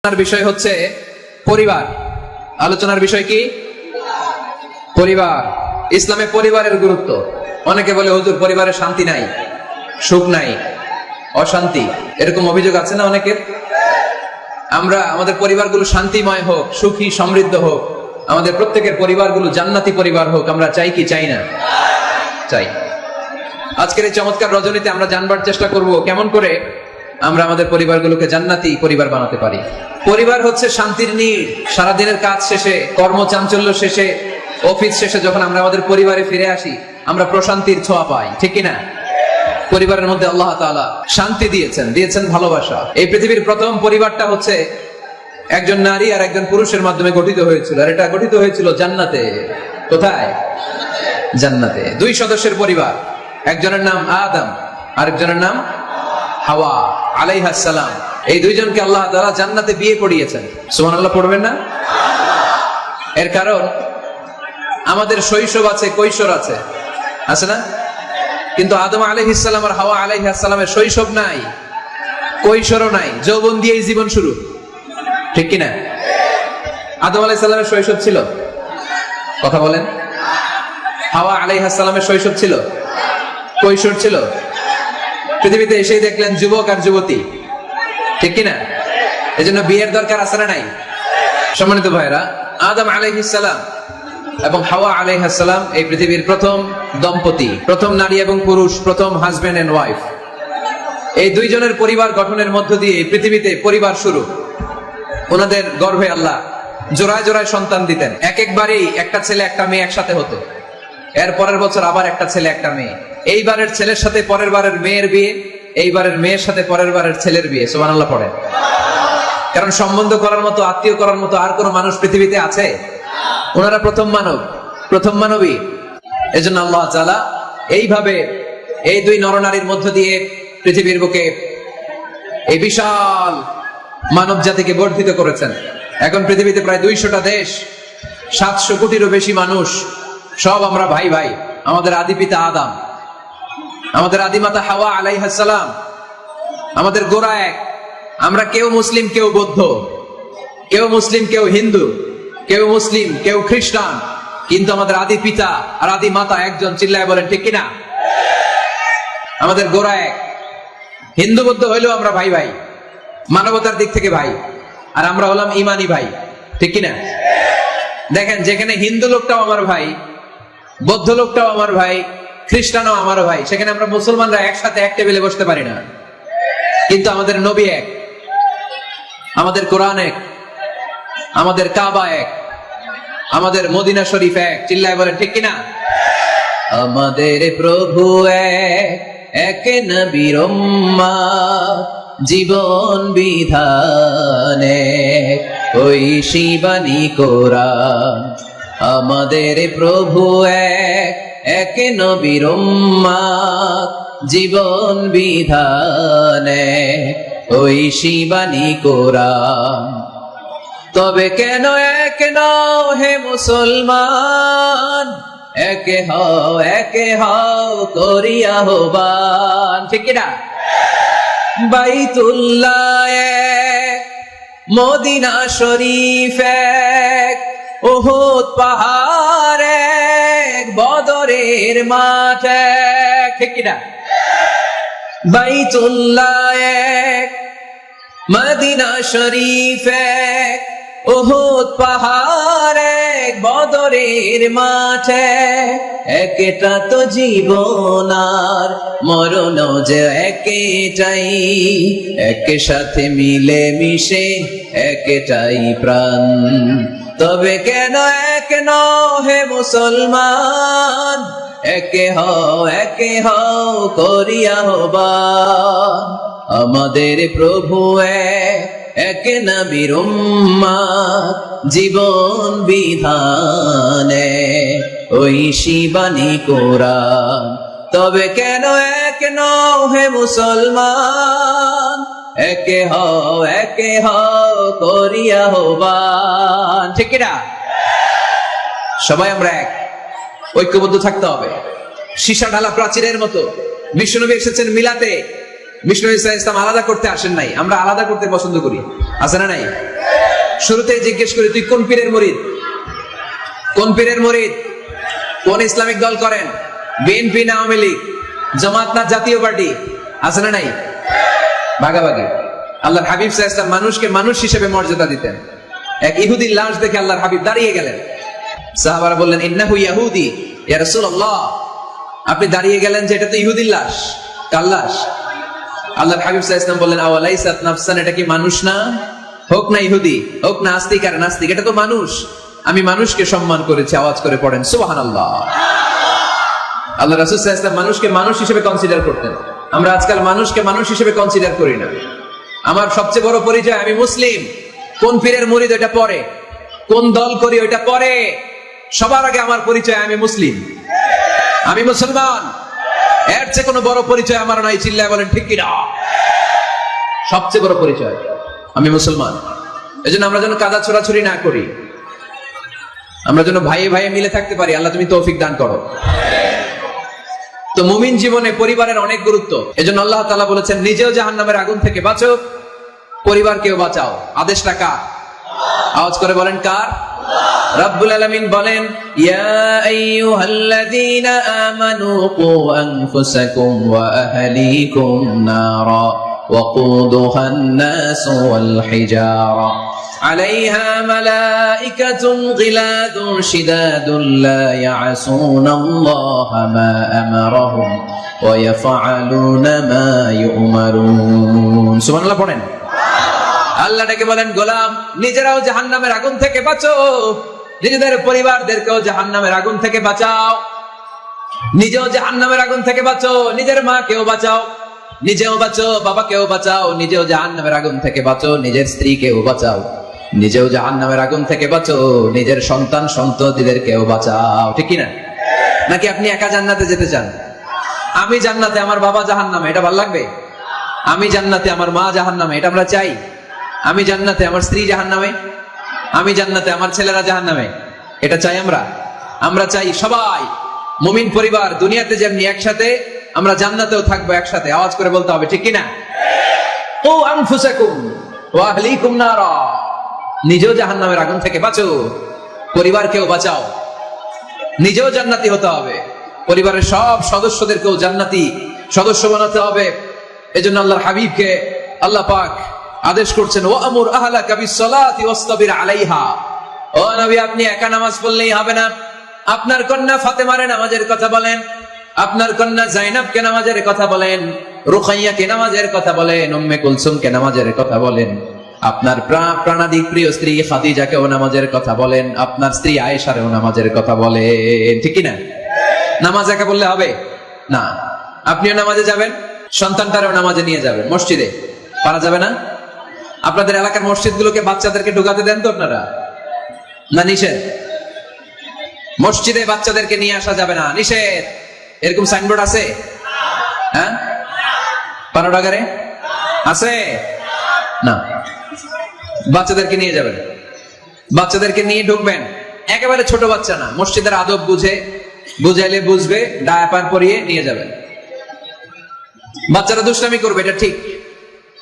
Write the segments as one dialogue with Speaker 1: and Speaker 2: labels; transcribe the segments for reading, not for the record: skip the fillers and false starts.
Speaker 1: আলোচনার বিষয় হচ্ছে পরিবার। আলোচনার বিষয় কি? পরিবার। ইসলামে পরিবারের গুরুত্ব। অনেকে বলে হুজুর পরিবারে শান্তি নাই, সুখ নাই, অশান্তি, এরকম অভিযোগ আছে না অনেকের। আমরা আমাদের পরিবারগুলো শান্তিময় হোক, সুখী সমৃদ্ধ হোক, আমাদের প্রত্যেকের পরিবারগুলো জান্নাতি পরিবার হোক, আমরা চাই কি চাই না? চাই। আজকের এই চমৎকার রজনীতে আমরা জানবার চেষ্টা করব কেমন করে আমরা আমাদের পরিবারগুলোকে জান্নাতি পরিবার বানাতে পারি। পরিবার হচ্ছে শান্তির নীড়। সারাদিনের কাজ শেষে, কর্মচাঞ্চল্য শেষে, অফিস শেষে যখন আমরা আমাদের পরিবারে ফিরে আসি, আমরা প্রশান্তির ছোঁয়া পাই, ঠিক কিনা? পরিবারের মধ্যে আল্লাহ তাআলা শান্তি দিয়েছেন ভালোবাসা। এই পৃথিবীর প্রথম পরিবারটা হচ্ছে একজন নারী আর একজন পুরুষের মাধ্যমে গঠিত হয়েছিল, আর এটা গঠিত হয়েছিল জান্নাতে। কোথায়? জান্নাতে। দুই সদস্যের পরিবার, একজনের নাম আদম, আরেকজনের নাম হাওয়া আলাইহিস সালাম। এই দুইজনকে আল্লাহ তাআলা জান্নাতে বিয়ে পড়িয়েছেন। সুবহানাল্লাহ পড়বেন না? এর কারণ আমাদের শৈশব আছে, কৈশোর আছে, আছে না? কিন্তু আদম আলাইহিস সালাম আর হাওয়া আলাইহিস সালামের শৈশব নাই, কৈশোরও নাই, যৌবন দিয়েই জীবন শুরু, ঠিক কিনা? আদম আলাইহিস সালামের শৈশব ছিল? কথা বলেন। হাওয়া আলাইহিস সালামের শৈশব ছিল? কৈশোর ছিল? পৃথিবীতে এসেই দেখলেন যুবক আর যুবতী, ঠিক কিনা? এজন্য বিয়ের দরকার আছে না নাই? সম্মানিত ভাইরা, আদম আলাইহিস সালাম এবং হাওয়া আলাইহিস সালাম এই পৃথিবীর প্রথম দম্পতি, প্রথম নারী এবং পুরুষ, প্রথম হাজবেন্ড এন্ড ওয়াইফ। এই দুইজনের পরিবার গঠনের মধ্য দিয়ে এই পৃথিবীতে পরিবার শুরু। ওনাদের গর্ভে আল্লাহ জোড়ায় জোড়ায় সন্তান দিতেন। একবারেই একটা ছেলে একটা মেয়ে একসাথে হতো। এর পরের বছর আবার একটা ছেলে একটা মেয়ে। এইবারের ছেলের সাথে পরের বারের মেয়ের বিয়ে, এইবারের মেয়ের সাথে পরের বারের ছেলের বিয়ে। সুবহানাল্লাহ পড়ে। কারণ সম্বন্ধ করার মতো, আত্মীয় করার মতো আর কোন মানুষ পৃথিবীতে আছে? ওনারা প্রথম মানব, প্রথম মানবী। এজন্য আল্লাহ তাআলা এইভাবে এই দুই নরনারীর মধ্য দিয়ে পৃথিবীর বুকে এই বিশাল মানব জাতিকে বর্ধিত করেছেন। এখন পৃথিবীতে প্রায় 200টা দেশ, 700 কোটিরও বেশি মানুষ, সব আমরা ভাই ভাই। আমাদের আদি পিতা আদম, আমাদের আদিমাতা হাওয়া আলাইহিস সালাম, আমাদের গোড়া এক। আমরা কেউ মুসলিম, কেউ বৌদ্ধ, কেউ মুসলিম, কেউ হিন্দু, কেউ মুসলিম, কেউ খ্রিস্টান, কিন্তু আমাদের আদি পিতা আর আদি মাতা একজন। চিল্লায় বলেন ঠিক কিনা? আমাদের গোড়া এক। হিন্দু বৌদ্ধ হইলেও আমরা ভাই ভাই, মানবতার দিক থেকে ভাই, আর আমরা হলাম ইমানি ভাই, ঠিক কিনা? দেখেন, যেখানে হিন্দু লোকটাও আমার ভাই, বৌদ্ধ লোকটাও আমার ভাই, খ্রিস্টানও আমার ভাই, সেখানে আমরা মুসলমানরা একসাথে এক টেবিলে বসতে পারি না। কিন্তু আমাদের নবী এক, আমাদের কোরআন এক, আমাদের কাবা এক, আমাদের মদিনা শরীফ এক। চিল্লায় বলেন ঠিক কিনা? আমাদের প্রভু এক, এক নবীর উম্মত, জীবন বিধানে ওই শিবানী কোরআন। আমাদের প্রভু এক, এক নবীর উম্মত, জীবন বিধানে ওই শিবানী কোরআন। তবে কেন এক নও হে মুসলমান, একে হও করিয়া আহ্বান, ঠিক কিনা? বাইতুল্লাহ এক, মদিনা শরীফ এক, উহুদ পাহাড় এক, বদরের মাঠ এক, ঠিক কিনা? বাইতুল্লাহ এক, মদিনা শরীফ এক, উহুদ পাহাড় এক, বদরের মাঠ এক। একটা তো জীবন আর মরণ যে একটাই, একে সাথে মিলে মিশে একটাই প্রাণ। তবে কেন এক নও হে মুসলমান, একে হও করিয়া আহ্বান। আমাদের প্রভু এক, এক নবীর উম্মত, জীবন বিধানে ওই শিবানী কোরআন। তবে কেন এক নও হে মুসলমান, একে হও করিয়া আহ্বান, ঠিক কিনা? সবাই আমরা এক, ঐক্যবদ্ধ থাকতে হবে। সীসা ঢালা প্রাচীরের মতো বিশ্বনবী এসেছেন মিলাতে, বিষ্ণু ইসা ইসলাম আলাদা করতে আসেন নাই, আমরা আলাদা করতে পছন্দ করি, আছে না নাই? শুরুতেই জিজ্ঞেস করি, তুই কোন পীরের মুরিদ? কোন পীরের মুরিদ? কোন ইসলামিক দল করেন? বিএনপি না আওয়ামী লীগ, জামাত না জাতীয় পার্টি? আছে না নাই? ভাগাভাগি। আল্লাহর হাবিব সাল্লাল্লাহু আলাইহি ওয়াসাল্লাম মানুষকে মানুষ হিসেবে মর্যাদা দিতেন। এক ইহুদির লাশ দেখে আল্লাহর হাবিব দাঁড়িয়ে গেলেন। সাহাবারা বললেন, ইন্নাহু ইয়াহুদি ইয়া রাসূলুল্লাহ। আপনি দাঁড়িয়ে গেলেন যে এটা তো ইহুদির লাশ। কার লাশ? আল্লাহর হাবিব সাল্লাল্লাহু আলাইহি ওয়াসাল্লাম বললেন, আওয়ালাইসাত নাফসান, এটা কি মানুষ না? হোক না ইহুদি, হোক না আস্তিক আর নাস্তিক, এটা তো মানুষ। আমি মানুষকে সম্মান করেছি। আওয়াজ করে পড়েন সুবহানাল্লাহ। আল্লাহ রাসূল সাল্লাল্লাহু আলাইহি ওয়াসাল্লাম মানুষকে মানুষ হিসেবে কনসিডার করতেন। আমরা আজকাল মানুষকে মানুষ হিসেবে কনসিডার করি না। আমার সবচেয়ে বড় পরিচয় আমি মুসলিম। কোন পীরের মুরিদ ওটা পরে, কোন দল করি ওটা পরে, সবার আগে আমার পরিচয় আমি মুসলিম, আমি মুসলমান। এর চেয়ে কোনো বড় পরিচয় আমার নাই। চিল্লায় বলেন ঠিক কিনা? সবচেয়ে বড় পরিচয় আমি মুসলমান। এজন্য আমরা যেন কাদা ছোড়াছুরি না করি, আমরা যেন ভাইয়ে ভাইয়ে মিলে থাকতে পারি। আল্লাহ তুমি তৌফিক দান করো। তো মুমিন জীবনে পরিবারের অনেক গুরুত্ব। এজন্য আল্লাহ তাআলা বলেছেন, নিজেও জাহান্নামের আগুন থেকে বাঁচো, পরিবারকেও বাঁচাও। আদেশটা কার? আওয়াজ করে বলেন কার? রব্বুল আলামিন বলেন, ইয়া আইয়ুহাল্লাযীনা আমানু কু আনফুসাকুম ওয়া আহলিকুম নারা ওয়াকুদুহান নাস ওয়াল হিজারা আলাইহা মালাইকাতুন গিলাদুন শিদাদুন লা ইয়াসুনাল্লাহা মা আমারাহুম ওয়া ইয়াফআলুনা মা ইউমারুন। সুবহানাল্লাহ পড়েন। আল্লাহ ডেকে বলেন, গোলাম নিজেরাও জাহান্নামের আগুন থেকে বাঁচো, নিজেদের পরিবারদেরকেও জাহান্নামের আগুন থেকে বাঁচাও। নিজেও জাহান্নামের আগুন থেকে বাঁচো, নিজের মাকেও বাঁচাও, নিজেও বাঁচো, বাবাকেও বাঁচাও। নিজেও জাহান্নামের আগুন থেকে বাঁচো, নিজের স্ত্রীকেও বাঁচাও। নিজেও জাহান্নামের আগুন থেকে বাঁচো, নিজের সন্তান সন্ততিদেরকেও বাঁচাও। ঠিক কিনা? নাকি আপনি একা জান্নাতে যেতে চান? আমি জান্নাতে, আমার বাবা জাহান্নামে, এটা ভালো লাগবে? আমি জান্নাতে, আমার মা জাহান্নামে, এটা আমরা চাই? আমি জান্নাতে, আমার স্ত্রী জাহান্নামে, আমি জান্নাতে, আমার ছেলেরা জাহান্নামে, এটা চাই আমরা? আমরা চাই সবাই মুমিন পরিবার দুনিয়াতে যেমনি একসাথে, আমরা জান্নাতেও থাকবো একসাথে। আওয়াজ করে বলতে হবে ঠিক কিনা? ও আনফুসাকুম ওয়া আহলিকুম নারা। নিজেও জাহান্নামের আগুন থেকে বাঁচো, পরিবারকেও বাঁচাও। নিজেও জান্নাতি হতে হবে, পরিবারের সব সদস্যদেরকেও জান্নাতি সদস্য বানাতে হবে। এজন্য আল্লাহর হাবিবকে আল্লাহ পাক আদেশ করছেন, ওয়ামুর আহলাকা বিসসালাতি ওয়াসতাবির আলাইহা। ও নবী, আপনি একা নামাজ পড়লেই হবে না। আপনার কন্যা ফাতেমার নামাজের কথা বলেন, আপনার কন্যা জাইনাবকে নামাজের কথা বলেন, রুকাইয়াকে নামাজের কথা বলেন, উম্মে কুলসুমকে নামাজের কথা বলেন, আপনার প্রাণাধিক প্রিয় স্ত্রী খাদিজাকেও নামাজের কথা বলেন, আপনার স্ত্রী আয়েশারও নামাজের কথা বলেন। ঠিক কিনা? নামাজ একা বললে হবে না। আপনিও নামাজে যাবেন, সন্তানটারও নামাজে নিয়ে যাবেন। মসজিদে পারা যাবে না? আপনাদের এলাকার মসজিদগুলোকে বাচ্চাদেরকে ঢুকাতে দেন তো আপনারা? না নিষেধ? মসজিদে বাচ্চাদেরকে নিয়ে আসা যাবে না, নিষেধ। এরকম সাইনবোর্ড আছে? হ্যাঁ, পানোডাগারে আছে না? বাচ্চাদেরকে নিয়ে যাবেন, বাচ্চাদেরকে নিয়ে ঢুকবেন। একেবারে ছোট বাচ্চা না, মসজিদের আদব বুঝাইলে বুঝবে, ডায়াপার পরিয়ে নিয়ে যাবেন। বাচ্চারা দুষ্টামি করবে, এটা ঠিক,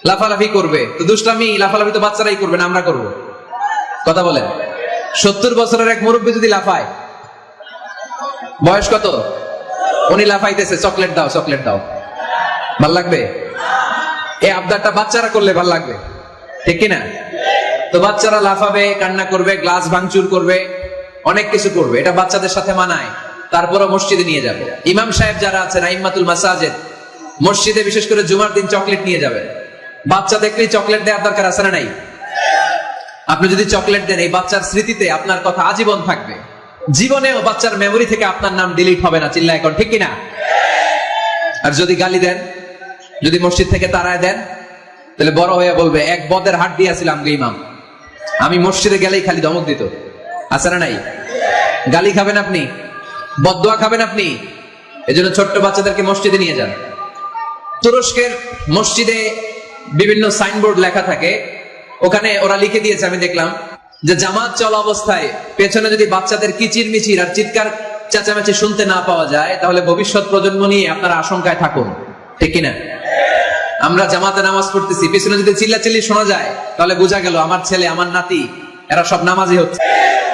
Speaker 1: লাফালাফি করবে, তো দুষ্টামি লাফালাফি তো বাচ্চারাই করবে না, আমরা করব? কথা বলেন। 70 বছরের এক মুরব্বী যদি লাফায়, বয়স কত, উনি লাফাইতেছে, চকলেট দাও চকলেট দাও, ভাল লাগবে? এই আবদারটা বাচ্চারা করলে ভাল লাগবে, ঠিক কিনা? তো বাচ্চারা লাফাবে, কান্না করবে, গ্লাস ভাঙচুর করবে, অনেক কিছু করবে, এটা বাচ্চাদের সাথে মানায়। তারপরও মসজিদে নিয়ে যাবে। ইমাম সাহেব যারা আছেন, আইম্মাতুল মাসাজিদ, মসজিদে বিশেষ করে জুমার দিন চকলেট নিয়ে যাবেন। বাচ্চা দেখলেই চকলেট দেওয়ার দরকার আছে না নাই? আপনি যদি চকলেট দেন, এই বাচ্চার স্মৃতিতে আপনার কথা আজীবন থাকবে। জীবনেও বাচ্চার মেমোরি থেকে আপনার নাম ডিলিট হবে না। চিল্লা এখন ঠিক কিনা? আর যদি গালি দেন, যদি মসজিদ থেকে তাড়ায় দেন, তাহলে বড় হয়ে বলবে, এক বদের হাট দিয়েছিলাম গে ইমাম, আমি মসজিদে গেলেই খালি ধমক দিত। আছে না নাই? গালি খাবেন আপনি, বদদোয়া খাবেন আপনি। এজন্য ছোট্ট বাচ্চাদেরকে মসজিদে নিয়ে যান। তুরস্কের মসজিদে বিভিন্ন সাইনবোর্ড লেখা থাকে, ওখানে ওরা লিখে দিয়েছে, আমি দেখলাম, যে জামাত চলা অবস্থায় পেছনে যদি বাচ্চাদের কিচির মিচির আর চিৎকার চেঁচামেচি শুনতে না পাওয়া যায়, তাহলে ভবিষ্যৎ প্রজন্ম নিয়ে আপনারা আশঙ্কায় থাকুন। ঠিক কিনা? আমরা জামাতে নামাজ পড়তেছি, পেছনে যদি চিল্লাচিল্লি শোনা যায়, তাহলে বোঝা গেল আমার ছেলে আমার নাতি এরা সব নামাজি হচ্ছে।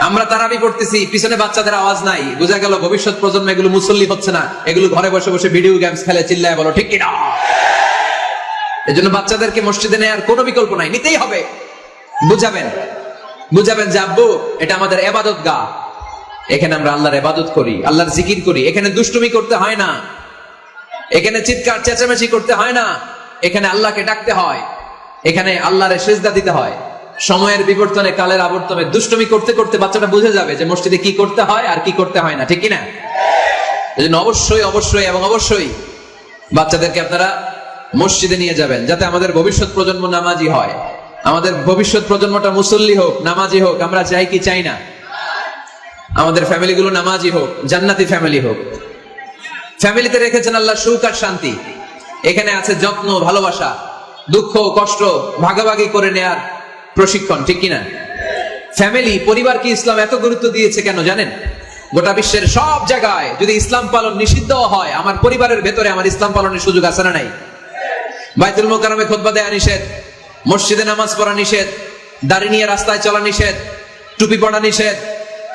Speaker 1: আমরা তারাবি পড়তেছি, পিছনে বাচ্চাদের আওয়াজ নাই, বোঝা গেল ভবিষ্যৎ প্রজন্ম এগুলো মুসল্লি হচ্ছে না, এগুলো ঘরে বসে বসে ভিডিও গেমস খেলে, চিল্লায় বলো ঠিক কিনা। এজন্য বাচ্চাদেরকে মসজিদে নেওয়ার কোনো বিকল্প নাই, নিতেই হবে। বুঝাবেন যে আব্বু এটা আমাদের ইবাদত গাহ, এখানে আমরা আল্লাহর ইবাদত করি, আল্লাহর জিকির করি, এখানে দুষ্টুমি করতে হয় না, এখানে চিৎকার চেঁচামেচি করতে হয় না, এখানে আল্লাহকে ডাকতে হয়, এখানে আল্লাহরে সিজদা দিতে হয়। সময়ের বিবর্তনে, কালের আবর্তনে দুষ্টুমি করতে করতে বাচ্চাটা বুঝে যাবে যে মসজিদে কি করতে হয় আর কি করতে হয় না, ঠিক কিনা। এজন্য অবশ্যই বাচ্চাদেরকে আপনারা মসজিদে নিয়ে যাবেন, যাতে আমাদের ভবিষ্যৎ প্রজন্ম নামাজি হয়, আমাদের ভবিষ্যৎ প্রজন্মটা মুসল্লি হোক, নামাজি হোক। আমরা চাই কি চাই না আমাদের ফ্যামিলিগুলো নামাজি হোক, জান্নাতি ফ্যামিলি হোক। ফ্যামিলিতে রেখেছেন আল্লাহ সুখ আর শান্তি, এখানে আছে যত্ন, ভালোবাসা, দুঃখ কষ্ট ভাগাভাগি করে নেয়ার প্রশিক্ষণ, ঠিক কিনা। ফ্যামিলি, পরিবারকে ইসলাম এত গুরুত্ব দিয়েছে কেন জানেন? গোটা বিশ্বের সব জায়গায় যদি ইসলাম পালন নিষিদ্ধ হয়, আমার পরিবারের ভেতরে আমার ইসলাম পালনের সুযোগ আছে না নাই? বাইতুল মোকাররমে খুতবা দেয়া নিষেধ, মসজিদে নামাজ পড়া নিষেধ, দাড়ি নিয়ে রাস্তায় চলা নিষেধ, টুপি পড়া নিষেধ,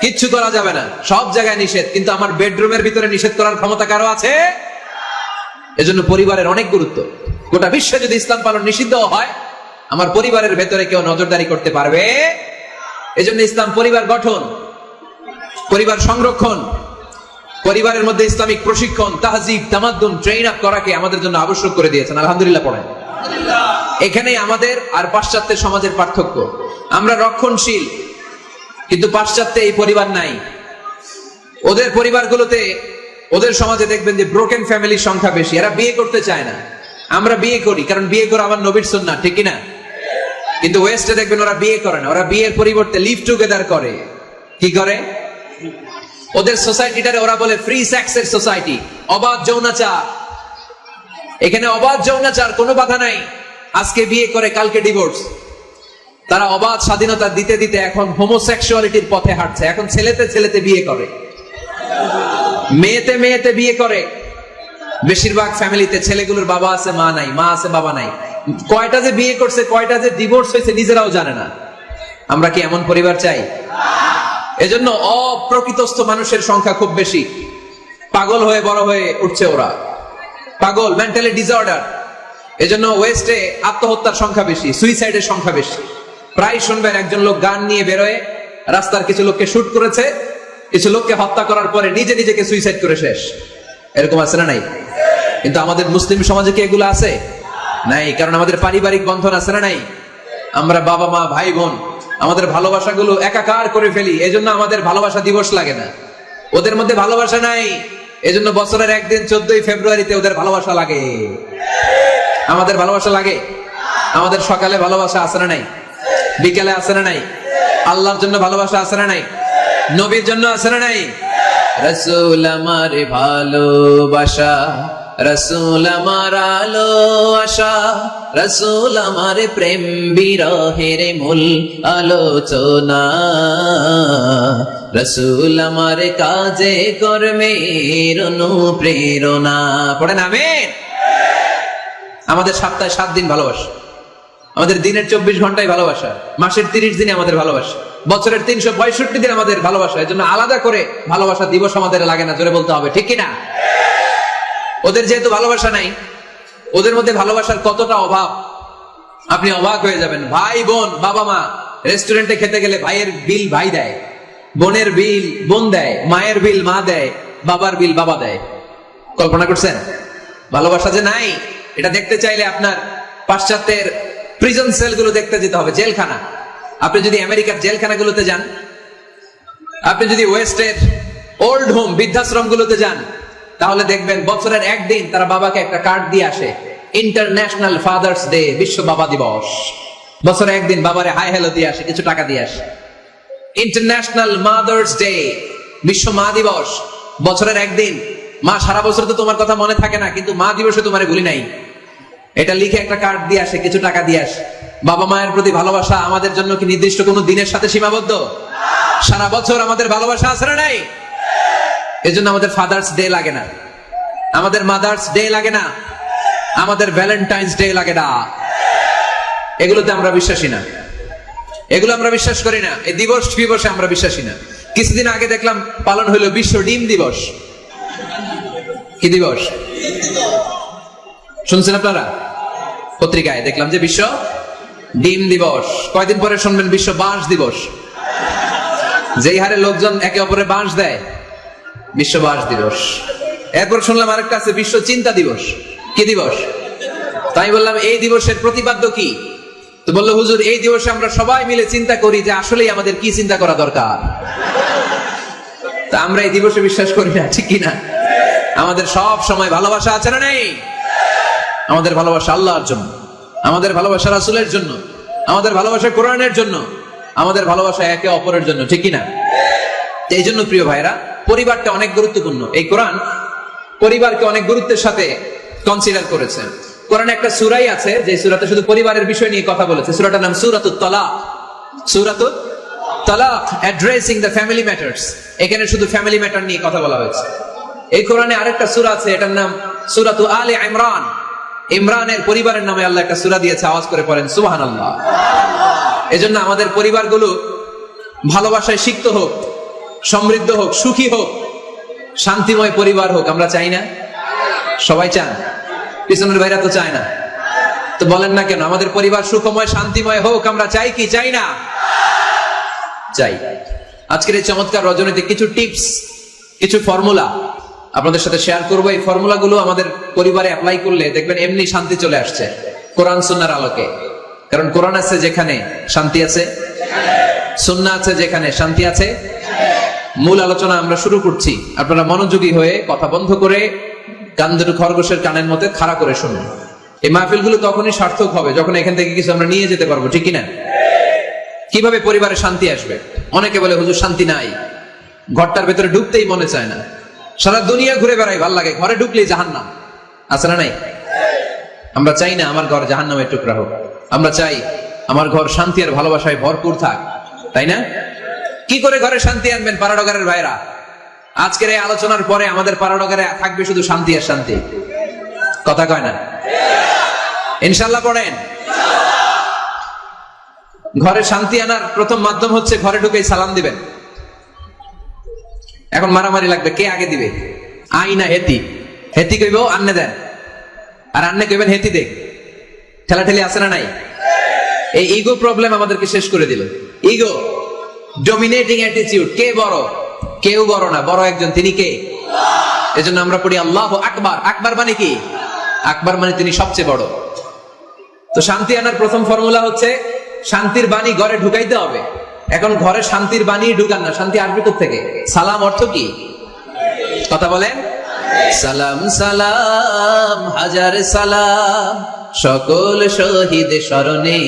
Speaker 1: কিচ্ছু করা যাবে না, সব জায়গায় নিষেধ। কিন্তু আমার বেডরুমের ভিতরে নিষেধ করার ক্ষমতা কারো আছে? এজন্য পরিবারের অনেক গুরুত্ব। গোটা বিশ্বে যদি ইসলাম পালন নিষিদ্ধ হয়, আমার পরিবারের ভেতরে কেউ নজরদারি করতে পারবে? এজন্য ইসলাম পরিবার গঠন, পরিবার সংরক্ষণ, পরিবারের মধ্যে ইসলামিক প্রশিক্ষণ, তাহজিব, তামাদ্দুন, ট্রেন আপ করাকে আমাদের জন্য আবশ্যক করে দিয়েছেন। আলহামদুলিল্লাহ পড়েন। এখানেই আমাদের আর পাশ্চাত্যের সমাজের পার্থক্য। আমরা রক্ষণশীল, কিন্তু পাশ্চাত্যে এই পরিবার নাই। ওদের পরিবারগুলোতে, ওদের সমাজে দেখবেন যে ব্রোকেন ফ্যামিলির সংখ্যা বেশি, এরা বিয়ে করতে চায় না। আমরা বিয়ে করি, কারণ বিয়ে করা আমার নবীর সুন্নাহ, ঠিক কিনা। কিন্তু ওয়েস্টে দেখবেন ওরা বিয়ে করে না, ওরা বিয়ের পরিবর্তে লিভ টুগেদার করে। কি করে? ওদের সোসাইটিটারে ওরা বলে ফ্রি সেক্সের সোসাইটি, অবাধ যৌনাচার। এখানে অবাধ যৌনাচার, কোনো বাধা নাই। আজকে বিয়ে করে কালকে ডিভোর্স। তারা অবাধ স্বাধীনতা দিতে দিতে এখন হোমোসেক্সুয়ালিটির পথে হাঁটছে। এখন ছেলেতে ছেলেতে বিয়ে করে, মেয়েতে মেয়েতে বিয়ে করে। বেশিরভাগ ফ্যামিলিতে ছেলেগুলোর বাবা আছে, মা নাই, মা আছে, বাবা নাই। কয়টা যে বিয়ে করছে, কয়টা যে ডিভোর্স হয়েছে নিজেরাও জানে না। আমরা কি এমন পরিবার চাই? এজন্য অপ্রকৃতস্থ মানুষের সংখ্যা খুব বেশি। পাগল হয়ে বড় হয়ে উঠছে ওরা, পাগল, মেন্টালি ডিসঅর্ডার। এজন্য ওয়েস্টে আত্মহত্যার সংখ্যা বেশি, সুইসাইডের সংখ্যা বেশি। প্রায় শুনবেন একজন লোক গান নিয়ে বেরোয়, রাস্তার কিছু লোককে শুট করেছে, কিছু লোককে হত্যা করার পরে নিজে নিজেকে সুইসাইড করে শেষ। এরকম আছে না নাই? কিন্তু আমাদের মুসলিম সমাজে কি এগুলো আছে? নাই। কারণ আমাদের পারিবারিক বন্ধন আছে না নাই? আমরা বাবা মা ভাই বোন আমাদের ভালোবাসাগুলো একাকার করে ফেলি, এজন্য আমাদের ভালোবাসা দিবস লাগে না। ওদের মধ্যে ভালোবাসা নাই, এজন্য বছরের একদিন 14ই ফেব্রুয়ারিতে ওদের ভালোবাসা লাগে। আমাদের ভালোবাসা লাগে? আমাদের সকালে ভালোবাসা আছে না নাই? বিকেলে আছে না নাই? আল্লাহর জন্য ভালোবাসা আছে না নাই? নবীর জন্য আছে না নাই? রাসূল আমার ভালোবাসা, রাসূল আমার আলো আশা, রাসূল আমার প্রেম বিরহের মূল আলোচনা, রাসূল আমার কাজে কর্মের অনুপ্রেরণা। পড়েন আমিন। আমাদের সপ্তাহে 7 দিন ভালোবাসা, আমাদের দিনের 24 ঘন্টায় ভালোবাসা, মাসের 30 দিনে আমাদের ভালোবাসা, বছরের 365 দিন আমাদের ভালোবাসা। এজন্য আলাদা করে ভালোবাসা দিবস আমাদের লাগে না, জোরে বলতে হবে, ঠিক কিনা। ওদের যেহেতু ভালোবাসা নাই, ওদের মধ্যে ভালোবাসার কতটা অভাব আপনি অবাক হয়ে যাবেন। ভাই বোন, বাবা মা রেস্টুরেন্টে খেতে গেলে ভাইয়ের বিল ভাই দেয়, বোনের বিল বোন দেয়, মায়ের বিল মা দেয়, বাবার বিল বাবা দেয়। কল্পনা করছেন? ভালোবাসা যে নাই, এটা দেখতে চাইলে আপনার পাশ্চাত্যের প্রিজন সেলগুলো দেখতে যেতে হবে, জেলখানা। আপনি যদি আমেরিকার জেলখানাগুলোতে যান, আপনি যদি ওয়েস্টের ওল্ড হোম বৃদ্ধাশ্রম গুলোতে যান, তাহলে দেখবেন বছরের একদিন তারা বাবাকে একটা কার্ড দিয়ে আসে, ইন্টারন্যাশনাল ফাদার্স ডে, বিশ্ব বাবা দিবস। বছরে একদিন বাবারে হাই হ্যালো দিয়ে আসে, কিছু টাকা দিয়ে আসে। ইন্টারন্যাশনাল মাদার্স ডে, বিশ্ব মা দিবস। বছরের একদিন। মা সারা বছর তো তোমার কথা মনে থাকে না, কিন্তু মা দিবসে তোমারে ভুলি নাই, এটা লিখে একটা কার্ড দিয়ে আসে, কিছু টাকা দিয়ে আসে। বাবা মায়ের প্রতি ভালোবাসা আমাদের জন্য কি নির্দিষ্ট কোনো দিনের সাথে সীমাবদ্ধ? সারা বছর আমাদের ভালোবাসা আছে না নাই? এজন্য আমাদের ফাদার্স ডে লাগে না, আমাদের মাদার্স ডে লাগে না, আমাদের ভ্যালেন্টাইন্স ডে লাগে না। এগুলোতে আমরা বিশ্বাসী না। এগুলো আমরা বিশ্বাস করি না। এই দিবস দিবসে আমরা বিশ্বাসী না। কিছুদিন আগে দেখলাম পালন হলো বিশ্ব ডিম দিবস। কি দিবস শুনছেন আপনারা? পত্রিকায় দেখলাম যে বিশ্ব ডিম দিবস। কয়দিন পরে শুনবেন বিশ্ব বাঁশ দিবস। যেই হারে লোকজন একে অপরে বাঁশ দেয়, বিশ্ব বাঁশ দিবস। এরপর শুনলাম আরেকটা আছে বিশ্ব চিন্তা দিবস। কি দিবস? তাই বললাম এই দিবসের প্রতিপাদ্য কি? তো বললো হুজুর এই দিবসে আমরা সবাই মিলে চিন্তা করি যে আসলেই আমাদের কি চিন্তা করা দরকার। তা আমরা এই দিবসে বিশ্বাস করি না, ঠিক কিনা? আমাদের সব সময় ভালোবাসা আছে না নেই? আমাদের ভালোবাসা আল্লাহর জন্য, আমাদের ভালোবাসা রাসূলের জন্য, আমাদের ভালোবাসা কোরআনের জন্য, আমাদের ভালোবাসা একে অপরের জন্য, ঠিক কিনা? এই জন্য প্রিয় ভাইরা, পরিবারটা অনেক গুরুত্বপূর্ণ। এই কোরআন পরিবারকে অনেক গুরুত্বের সাথে কনসিডার করেছে। কোরআনে একটা সূরাই আছে যে সূরাতে শুধু পরিবারের বিষয় নিয়ে কথা বলেছে। সূরাটার নাম সূরাতুত তালাক। সূরাতুত তালাক, অ্যাড্রেসিং দ্য ফ্যামিলি ম্যাটার্স। এখানে শুধু ফ্যামিলি ম্যাটার নিয়ে কথা বলা হয়েছে। এই কোরআনে আরেকটা সূরা আছে, এটার নাম সূরাতু আলে ইমরান। ইমরানের পরিবারের নামে আল্লাহ একটা সূরা দিয়েছে। আওয়াজ করে পড়েন সুবহানাল্লাহ। এজন্য আমাদের পরিবারগুলো ভালোবাসায় সিক্ত হোক, সমৃদ্ধ হোক, সুখী হোক, শান্তিময় পরিবার হোক। আমরা চাই না? সবাই চান? পিছনের ভাইরা তো চায় না। তো বলেন না কেন? আমাদের পরিবার সুখময় শান্তিময় হোক আমরা চাই কি চাই না? চাই। আজকের এই চমৎকার রজনীতে কিছু টিপস, কিছু ফর্মুলা আপনাদের সাথে শেয়ার করবো। এই ফর্মুলাগুলো আমাদের পরিবারে অ্যাপ্লাই করলে দেখবেন এমনি শান্তি চলে আসছে কোরআন সুন্নাহর আলোকে। কারণ কোরআন আছে যেখানে শান্তি আছে, সুন্নাহ আছে যেখানে শান্তি আছে। মূল আলোচনা আমরা শুরু করছি। আপনারা মনোযোগী হয়ে কথা বন্ধ করে কান দুটো খরগোশের কানের মধ্যে খাড়া করে শুনুন। এই মাহফিলগুলো তখনই সার্থক হবে যখন এখান থেকে কিছু আমরা নিয়ে যেতে পারবো, ঠিক কিনা? কিভাবে পরিবারে শান্তি আসবে? অনেকে বলে হুজুর শান্তি নাই, ঘরটার ভেতরে ঢুকতেই মনে চায় না, সারা দুনিয়া ঘুরে বেড়াই, ভাল লাগে, ঘরে ঢুকলেই জাহান্নাম। আছে না নাই? আমরা চাই না আমার ঘর জাহান্নামের টুকরা হোক। আমরা চাই আমার ঘর শান্তি আর ভালোবাসায় ভরপুর থাক, তাই না? কি করে ঘরে শান্তি আনবেন পাড়াডগারের ভাইরা? আজকের এই আলোচনার পরে আমাদের পাড়াডগারে থাকবে শুধু শান্তি আর শান্তি। কথা কয় না? ইনশাআল্লাহ পড়েন। ঘরে শান্তি আনার প্রথম মাধ্যম হচ্ছে ঘরে ঢুকেই সালাম দিবেন। এখন মারামারি লাগবে, কে আগে দিবে? আই না হেতি? হেতি কইব আন্নে দেন, আর আন্নে কইবেন হেতি দেখ। ঠেলাঠেলি আছে না নাই? এই ইগো প্রবলেম আমাদেরকে শেষ করে দিল। Ego, dominating attitude. কে বড়? কেউ বড় না, বড় একজন, তিনি কে? এজন্য আমরা পড়ি আল্লাহু আকবার। আকবার মানে কি? আকবার মানে তিনি সবচেয়ে বড়। তো শান্তি আনার প্রথম ফর্মুলা হচ্ছে শান্তির বাণী ঘরে ঢুকাইতে হবে। এখন ঘরে শান্তির বাণী ঢুকান না, শান্তি আসবে কোত্থেকে? সালাম অর্থ কি? কথা বলেন। সালাম সালাম হাজার সালাম সকল শহীদ স্মরণে,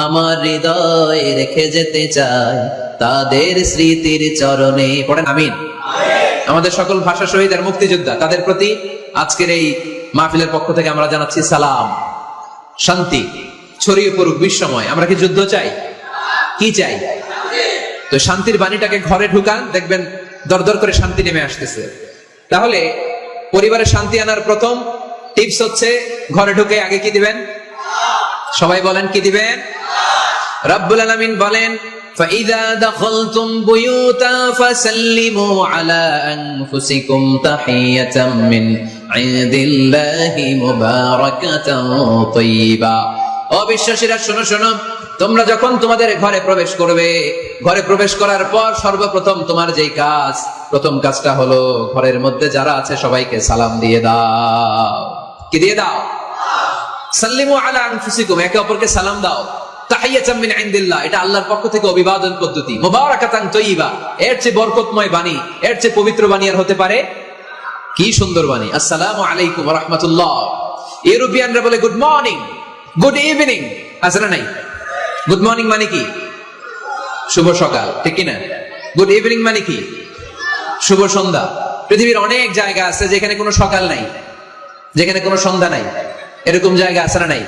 Speaker 1: আমার হৃদয় রেখে যেতে চাই তাদের স্মৃতির চরণে। পড়েন আমিন। আমাদের সকল ভাষা শহীদ আর মুক্তিযোদ্ধা, তাদের প্রতি আজকের এই মাহফিলের পক্ষ থেকে আমরা জানাচ্ছি সালাম। শান্তি ছড়িয়ে পড়ুক বিশ্বময়। আমরা কি যুদ্ধ চাই? কি চাই? তো শান্তির বাণীটাকে ঘরে ঢুকান, দেখবেন দরদর করে শান্তি নেমে আসতেছে। তাহলে পরিবারে শান্তি আনার প্রথম টিপস হচ্ছে ঘরে ঢুকে আগে কি দিবেন? সবাই বলেন কি দিবেন? রব্বুল আলামিন বলেন فَإِذَا دَخَلْتُمْ بُيُوتًا فَسَلِّمُوا عَلَى أَنفُسِكُمْ تَحِيَّةً مِّنْ عِندِ اللَّهِ مُبَارَكَةً طَيِّبَةً। ও বিশ্বাসীরা শোনো শোনো, তোমরা যখন তোমাদের ঘরে প্রবেশ করবে, ঘরে প্রবেশ করার পর সর্বপ্রথম তোমার যেই কাজ, প্রথম কাজটা হলো ঘরের মধ্যে যারা আছে সবাইকে সালাম দিয়ে দাও। কি দিয়ে দাও? সাল্লিমু আলা আনফুসিকুম, একে অপরকে সালাম দাও। তাহিয়াতাম মিন ইনদিল্লাহ, এটা আল্লাহর পক্ষ থেকে অভিবাদন পদ্ধতি। মুবারাকাতান তাইয়্যিবা, এর চেয়ে বরকতময় বাণী, এর চেয়ে পবিত্র বাণী আর হতে পারে? কি সুন্দর বাণী! আসসালামু আলাইকুম ওয়া রাহমাতুল্লাহ। ইউরোপিয়ানরা বলে গুড মর্নিং, গুড ইভিনিং, আছে না নাই? গুড মর্নিং মানে কি? শুভ সকাল, ঠিক কিনা? গুড ইভিনিং মানে কি? শুভ সন্ধ্যা। পৃথিবীর অনেক জায়গা আছে যেখানে কোনো সকাল নাই, যেখানে কোনো সন্ধ্যা নাই। এরকম জায়গা আছে না নাই?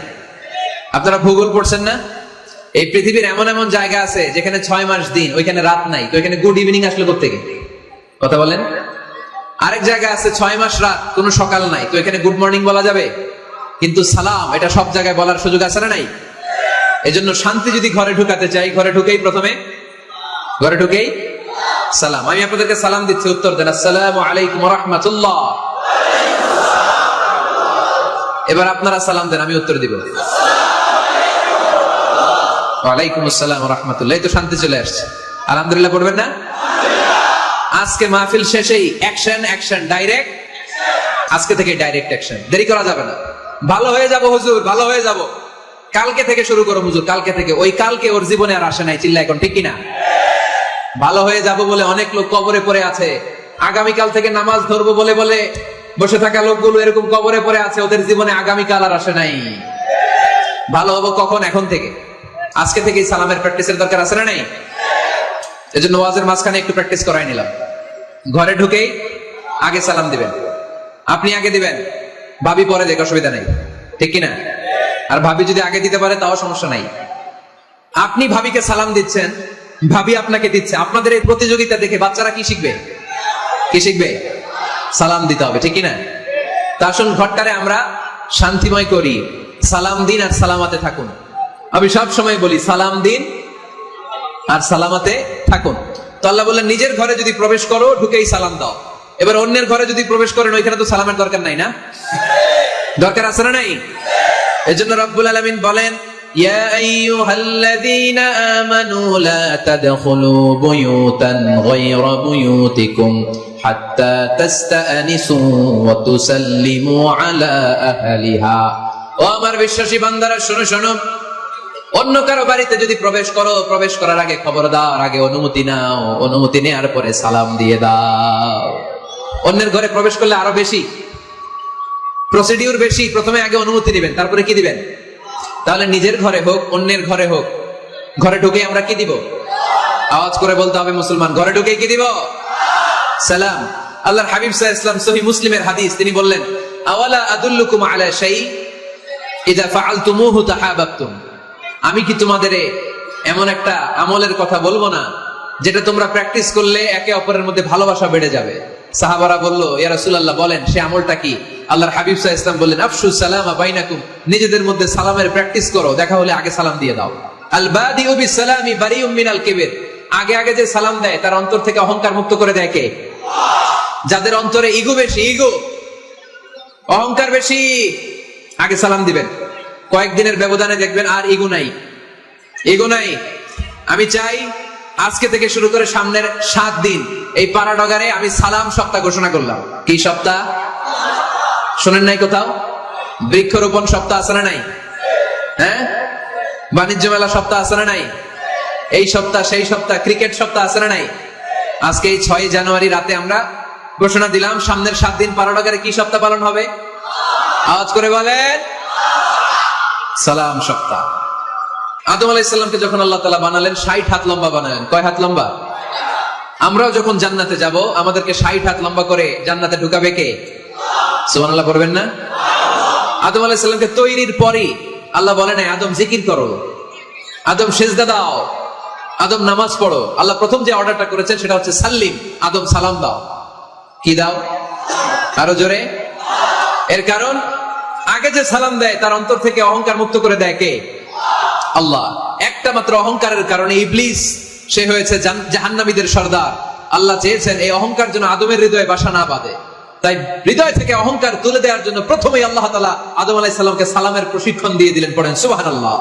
Speaker 1: আপনারা ভূগোল পড়ছেন না? এই পৃথিবীর এমন এমন জায়গা আছে যেখানে 6 মাস দিন, ওইখানে রাত নাই, তো এখানে গুড ইভিনিং আসলে কোত্থেকে? কথা বলেন। আরেক জায়গা আছে 6 মাস রাত, কোনো সকাল নাই, তো এখানে গুড মর্নিং বলা যাবে? কিন্তু সালাম, এটা সব জায়গায় বলার সুযোগ আছে না নাই? এজন্য শান্তি যদি ঘরে ঢুকাতে চাই, ঘরে ঢুকেই সালাম। আমি আপনাদেরকে সালাম দিচ্ছি, উত্তর দেন আসসালামু আলাইকুম ওয়া রাহমাতুল্লাহ। এবার আপনারা সালাম দেন, আমি উত্তর দিব ওয়ালাইকুম আসসালাম ওয়া রাহমাতুল্লাহ। এই তো শান্তি চলে আসছে। আলহামদুলিল্লাহ পড়বেন না? আজকে মাহফিল শেষেই অ্যাকশন ডাইরেক্ট। আজকে থেকে ডাইরেক্ট অ্যাকশন, দেরি করা যাবে না। ভালো হয়ে যাব হুজুর, ভালো হয়ে যাব, কালকে থেকে শুরু করো হুজুর, কালকে থেকে। ওই কালকে ওর জীবনে আর আসে নাই, চিল্লা এখন, ঠিক কিনা? ভালো হয়ে যাব বলে অনেক লোক কবরে পড়ে আছে। আগামীকাল থেকে নামাজ ধরবো বলে বলে বসে থাকা লোকগুলো এরকম কবরে পড়ে আছে, ওদের জীবনে আগামীকাল আর আসে নাই। ভালো হবো কখন? এখন থেকে, আজকে থেকে সালামের প্র্যাকটিসের দরকার আছে না নাই? এজন্য ওয়াজের মাঝখানে একটু প্র্যাকটিস করাই নিলাম। ঘরে ঢুকেই আগে সালাম দিবেন, আপনি আগে দিবেন, ভাবি পরে দেখ, অসুবিধা নাই, ঠিক কিনা? আর ভাবি যদি আগে দিতে পারে তাও সমস্যা নাই। আপনি ভাবিকে সালাম দিচ্ছেন, ভাবি আপনাকে দিচ্ছে। আপনাদের এই প্রতিযোগিতা দেখে বাচ্চারা কি শিখবে? সালাম দিতে হবে, ঠিক কিনা? তা আসুন ঘরটারে আমরা শান্তিময় করি। সালাম দিন আর সালামাতে থাকুন। আমি সব সময় বলি সালাম দিন আর সালামাতে থাকুন। তো আল্লাহ বললেন নিজের ঘরে যদি প্রবেশ করো ঢুকেই সালাম দাও। এবার অন্যের ঘরে যদি প্রবেশ করেন ওইখানে তো সালামের দরকার নাই, না? দরকার আছে না নাই? এজন্য রব্বুল আলামিন বলেন ইয়া আইয়ুহাল্লাযীনা আমানু লা তাদখুলু বুয়ুতান গায়রা বুয়ুতিকুম হাত্তা তাস্তানিসু ওয়া তুসাল্লিমু আলা আহলিহা। ও আমার বিশ্বাসী বান্দারা, শোনো শোনো, অন্য কারো বাড়িতে যদি প্রবেশ করো, প্রবেশ করার আগে খবরদার আগে অনুমতি নাও, অনুমতি নেওয়ার পরে সালাম দিয়ে দাও। অন্যের ঘরে প্রবেশ করলে আরো বেশি প্রসিডিউর বেশি, প্রথমে আগে অনুমতি নেবেন, তারপরে কি দিবেন? তাহলে নিজের ঘরে হোক অন্যের ঘরে হোক, ঘরে ঢুকে আমরা কি দিব? আওয়াজ করে বলতে হবে মুসলমান, ঘরে ঢুকে কি দিব? সালাম। আল্লাহর হাবিব সাল্লাল্লাহু আলাইহি ওয়াসাল্লাম সহিহ মুসলিমের হাদিস, তিনি বললেন আওয়ালা আদুল্লুকুম আলা শাই ইযা ফাআলতুমুহু তাহাবাবতুম। আমি কি তোমাদের এমন একটা আমলের কথা বলবো না যেটা তোমরা প্র্যাকটিস করলে একে অপরের মধ্যে ভালোবাসা বেড়ে যাবে? সাহাবারা বলল ইয়া রাসূলুল্লাহ বলেন, সে আমলটা কি? আল্লাহর হাবিব সাল্লাল্লাহু আলাইহি ওয়াসাল্লাম বললেন আফশুস সালামা বাইনাকুম, নিজেদের মধ্যে সালামের প্র্যাকটিস করো, দেখা হলে আগে সালাম দিয়ে দাও। আল বাদিউ বিসসালামি বারিউম মিনাল কিবর, আগে আগে যে সালাম দেয় তার অন্তর থেকে অহংকার মুক্ত করে দেয় কে? যাদের অন্তরে ইগো বেশি, অহংকার বেশি, আগে সালাম দিবেন। কয়েকদিনের ব্যবধানে দেখবেন আর ইগো নাই। আমি চাই আজকে থেকে শুরু করে সামনের 7 দিন এই পাড়াডগারে আমি সালাম সপ্তাহ ঘোষণা করলাম। কি সপ্তাহ? শোনেন নাই কোথাও? বৃক্ষরোপণ সপ্তাহ আছে না নাই? হ্যাঁ, বাণিজ্য মেলা সপ্তাহ আছে না নাই? এই সপ্তাহ সেই সপ্তাহ, ক্রিকেট সপ্তাহ আছে না নাই? আজকে এই 6 জানুয়ারি রাতে আমরা ঘোষণা দিলাম সামনের 7 দিন পাড়াডগারে কি সপ্তাহ পালন হবে? আওয়াজ করে বলেন, সালাম সপ্তাহ। আদম আলাইহিস সালামকে যখন আল্লাহ তাআলা বানালেন 60 হাত লম্বা বানালেন। কয় হাত লম্বা? আমরাও যখন জান্নাতে যাব আমাদেরকে 60 হাত লম্বা করে জান্নাতে ঢুকাবে কে? সুবহানাল্লাহ পড়বেন না? আদম আলাইহিস সালামকে তৈরির পরে আল্লাহ বলে নাই আদম জিকির করো, আদম সিজদা দাও, আদম নামাজ পড়ো। আল্লাহ প্রথম যে অর্ডারটা করেছেন সেটা হচ্ছে সাল্লিম, আদম সালাম দাও। কি দাও? আরো জোরে। এর কারণ আগে যে সালাম দেয় তার অন্তর থেকে অহংকার মুক্ত করে দেয় কে? আল্লাহ। একটা মাত্র অহংকারের কারণে ইবলিস সে হয়েছে জাহান্নামীদের সর্দার। আল্লাহ চেয়েছেন এই অহংকার যেন আদমের হৃদয়ে বাসা না বাঁধে, তাই হৃদয় থেকে অহংকার তুলে দেওয়ার জন্য প্রথমেই আল্লাহ তাআলা আদম আলাইহিস সালামকে সালামের প্রশিক্ষণ দিয়ে দিলেন। পড়েন সুবহানাল্লাহ।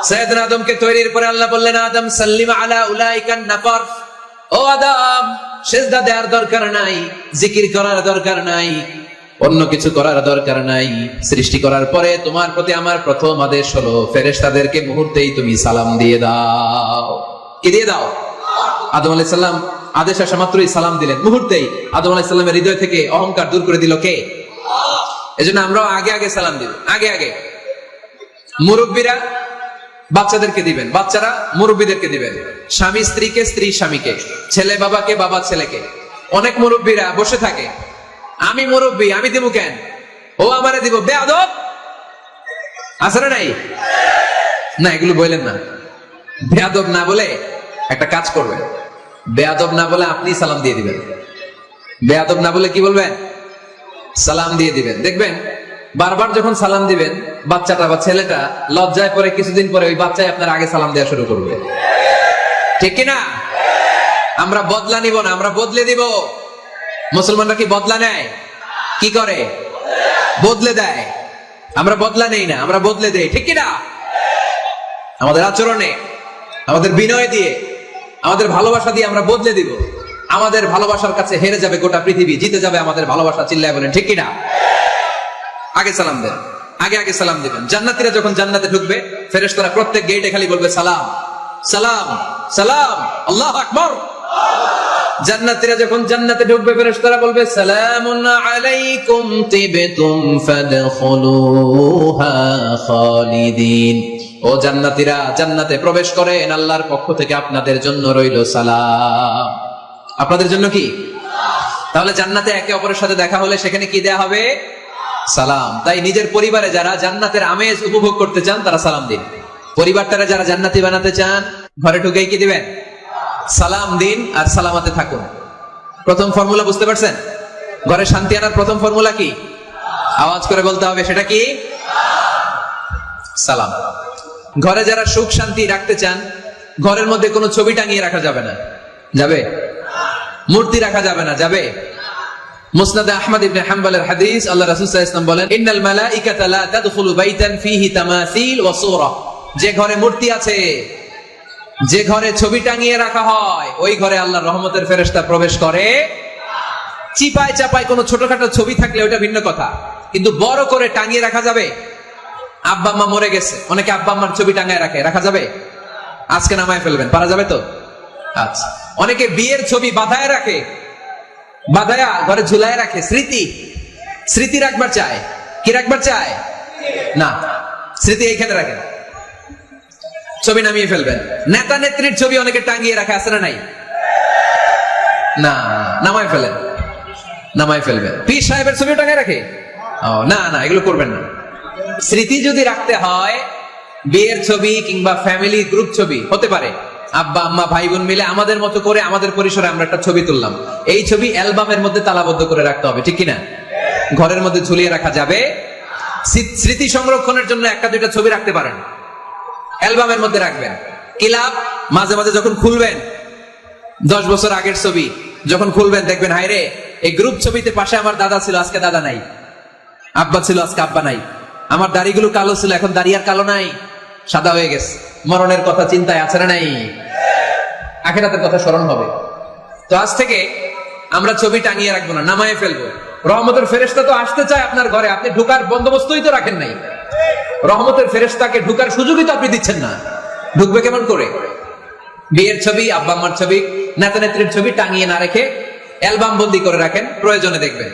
Speaker 1: সাইয়েদনা আদমকে তৈরির পরে আল্লাহ বললেন আদম সাল্লিম আলা উলাইকান নাফার, ও আদম সিজদা দেওয়ার দরকার নাই, জিকির করার দরকার নাই, অন্য কিছু করার দরকার নাই। সৃষ্টি করার পরে তোমার প্রতি আমার প্রথম আদেশ হলো ফেরেশতাদেরকে মুহূর্তেই তুমি সালাম দিয়ে দাও। কি দিয়ে দাও? আদম আলাইহিস সালাম আদেশ আসা মাত্রই সালাম দিলেন, মুহূর্তেই আদম আলাইহিস সালামের হৃদয় থেকে অহংকার দূর করে দিল কে? এজন্য আমরাও আগে আগে সালাম দিব, আগে আগে। মুরব্বীরা বাচ্চাদেরকে দিবেন, বাচ্চারা মুরব্বীদেরকে দিবেন, স্বামী স্ত্রীকে, স্ত্রী স্বামীকে, ছেলে বাবাকে, বাবা ছেলেকে। অনেক মুরব্বীরা বসে থাকে, আমি মুরব্বী আমি দিব কেন, ও আমারে দিব, বেয়াদব আছে না নাই? না, এগুলো বললেন না। বেয়াদব না বলে একটা কাজ করবেন, বেয়াদব না বলে আপনি সালাম দিয়ে দিবেন। বেয়াদব না বলে কি বলবেন? সালাম দিয়ে দিবেন। দেখবেন বারবার যখন সালাম দিবেন বাচ্চাটা বা ছেলেটা লজ্জায় পরে কিছুদিন পরে ওই বাচ্চাই আপনার আগে সালাম দেওয়া শুরু করবে, ঠিক কিনা? আমরা বদলা নিব না, আমরা বদলে দিব। মুসলমানরা কি বদলা নেয়? কি করে? বদলে দেয়। আমরা বদলা নেই না, আমরা বদলে দেই, ঠিক কিনা? আমাদের আচরণে, আমাদের বিনয় দিয়ে, আমাদের ভালোবাসা দিয়ে আমরা বদলে দিব। আমাদের ভালোবাসার কাছে হেরে যাবে গোটা পৃথিবী, জিতে যাবে আমাদের ভালোবাসা। চিল্লায় বলেন ঠিক কিনা? আগে সালাম দেন, আগে আগে সালাম দিবেন। জান্নাতীরা যখন জান্নাতে ঢুকবে ফেরেশতারা প্রত্যেক গেটে খালি বলবে সালাম সালাম সালাম, আল্লাহু আকবার। জান্নাতীরা যখন জান্নাতে ঢুকবে ফেরেশতারা বলবে সালামুন আলাইকুম তিবতুম ফাদখুলুহা খালিদিন। ও জান্নাতীরা, জান্নাতে প্রবেশ করেন, আল্লাহর পক্ষ থেকে আপনাদের জন্য রইল সালাম। আপনাদের জন্য কি? তাহলে জান্নাতে একে অপরের সাথে দেখা হলে সেখানে কি দেয়া হবে? সালাম। তাই নিজের পরিবারে যারা জান্নাতের আমেজ উপভোগ করতে চান তারা সালাম দিন। পরিবারটারে যারা জান্নাতি বানাতে চান ঘরে ঢুকেই কি দিবেন? সালাম দিন আর সালামাতে থাকুন। প্রথম ফর্মুলা বুঝতে পারছেন? ঘরে শান্তি আনার প্রথম ফর্মুলা কি? আওয়াজ করে বলতে হবে, সেটা কি? সালাম। ঘরে যারা সুখ শান্তি রাখতে চান ঘরের মধ্যে কোনো ছবি টাঙিয়ে রাখা যাবে না। যাবে? মূর্তি রাখা যাবে না। যাবে? মুসনাদে আহমদ ইবনে হাম্বলের হাদিস, আল্লাহ রাসূল সাল্লাল্লাহু আলাইহি ওয়াসাল্লাম বলেন ইন্নাল মালাইকাতা লা তাদখুলু বাইতান ফীহি তামাসিল ওয়া সূরা। যে ঘরে মূর্তি আছে, যে ঘরে ছবি টাঙিয়ে রাখা হয়, ওই ঘরে আল্লাহর রহমতের ফেরেশতা প্রবেশ করে। চিপায় চাপায় কোনো ছোটখাটো ছবি থাকলে ওটা ভিন্ন কথা, কিন্তু বড় করে টাঙিয়ে রাখা যাবে? আব্বা আম্মা মরে গেছে, অনেকে আব্বা আম্মার ছবি টাঙায় রাখে, রাখা যাবে? আজকে নামায় ফেলবেন, পারা যাবে তো? আচ্ছা। অনেকে বিয়ের ছবি বাঁধায় রাখে, বাঁধায়া ঘরে ঝুলায় রাখে, স্মৃতি। স্মৃতি রাখবার চায়। কি রাখবার চায়? না, স্মৃতি এইখানে রাখেন, ছবি নামিয়ে ফেলবেন। নেতা নেত্রীর ছবি অনেকে টাঙিয়ে রাখে, আছে না নাই? না, নামায় ফেলেন, নামায় ফেলবেন। পীর সাহেবের ছবি টাঙিয়ে রাখে? না না, এগুলো করবেন না। স্মৃতি যদি রাখতে হয়, বিয়ের ছবি কিংবা ফ্যামিলি গ্রুপ ছবি হতে পারে, আব্বা আম্মা ভাই বোন মিলে আমাদের মতো করে আমাদের পরিসরে আমরা একটা ছবি তুললাম, এই ছবি অ্যালবামের মধ্যে তালাবদ্ধ করে রাখতে হবে, ঠিক কিনা? ঘরের মধ্যে ঝুলিয়ে রাখা যাবে? স্মৃতি সংরক্ষণের জন্য একটা দুইটা ছবি রাখতে পারেন, অ্যালবামের মধ্যে রাখবেন। ক্লাব মাঝে মাঝে যখন খুলবেন, 10 বছর আগের ছবি যখন খুলবেন দেখবেন, হায় রে, এই গ্রুপ ছবিতে পাশে আমার দাদা ছিল, আজকে দাদা নাই, আব্বা ছিল, আজকে আব্বা নাই, আমার দাড়িগুলো কালো ছিল, এখন দাড়ি আর কালো নাই, সাদা হয়ে গেছে। মরণের কথা চিন্তায় আছে না নাই? আখিরাতের কথা স্মরণ হবে। তো আজ থেকে আমরা ছবি টাঙিয়ে রাখবো না, নামায়ে ফেলবো। রহমতের ফেরেশতা তো আসতে চায় আপনার ঘরে, আপনি ঢুকার বন্দোবস্তই তো রাখেন নাই। রহমতের ফেরেশতাকে ঢুকার সুযোগই তো আপনি দিচ্ছেন না, ঢুকবে কেমন করে? বিয়ের ছবি, আব্বা আম্মার ছবি, নেতা নেত্রীর ছবি টাঙিয়ে না রেখে অ্যালবাম বন্দি করে রাখেন, প্রয়োজনে দেখবেন।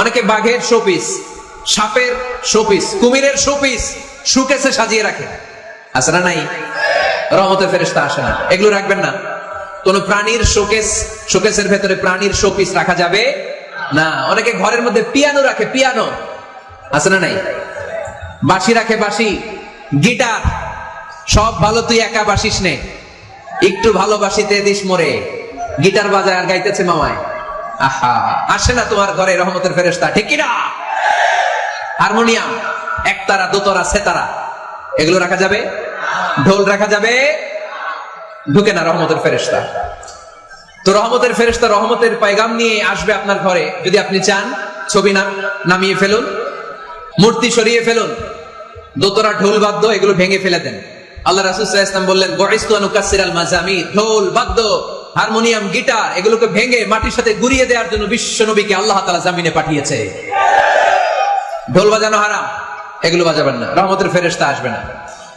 Speaker 1: অনেকে বাঘের শোপিস, সাপের শোপিস, কুমিরের শোপিস শোকেসে সাজিয়ে রাখে, আছে না নাই? রহমতের ফেরেশতা আসে না, এগুলো রাখবেন না। কোন প্রাণীর শোকেস, শোকেসের ভেতরে প্রাণীর শোপিস রাখা যাবে না। অনেকে ঘরের মধ্যে পিয়ানো রাখে, পিয়ানো, আছে না নাই? বাঁশি রাখে, বাঁশি, গিটার। সব ভালো, তুই একা বাসিস নে, একটু ভালোবাসিতে দিস মরে, গিটার বাজায় আর গাইতেছে মামায়। আহা, আসে না তোমার ঘরে রহমতের ফেরেশতা, ঠিক কিনা? হারমোনিয়াম, একতারা, দোতারা, সেতারা, এগুলো রাখা যাবে? ঢোল রাখা যাবে? ঢুকে না রহমতের ফেরেশতা। তো রহমতের ফেরেশতা রহমতের পয়গাম নিয়ে আসবে আপনার ঘরে। যদি আপনি চান, ছবি নামিয়ে ফেলুন, মূর্তি সরিয়ে ফেলুন, দোতরা, ঢোল বাদ্য এগুলো ভেঙে ফেলে দেন। আল্লাহ রাসূল সাল্লাল্লাহু আলাইহি ওয়াসাল্লাম বললেন, বুইসতু আন উকাসসিরাল মাযামির, ঢোল বাদ্য, হারমোনিয়াম, গিটার এগুলোকে ভেঙে মাটির সাথে গুঁড়িয়ে দেওয়ার জন্য বিশ্ব নবীকে আল্লাহ তাআলা জমিনে পাঠিয়েছে। ঢোল বাজানো হারাম, এগুলো বাজাবেন না, রহমতের ফেরেশতা আসবে না।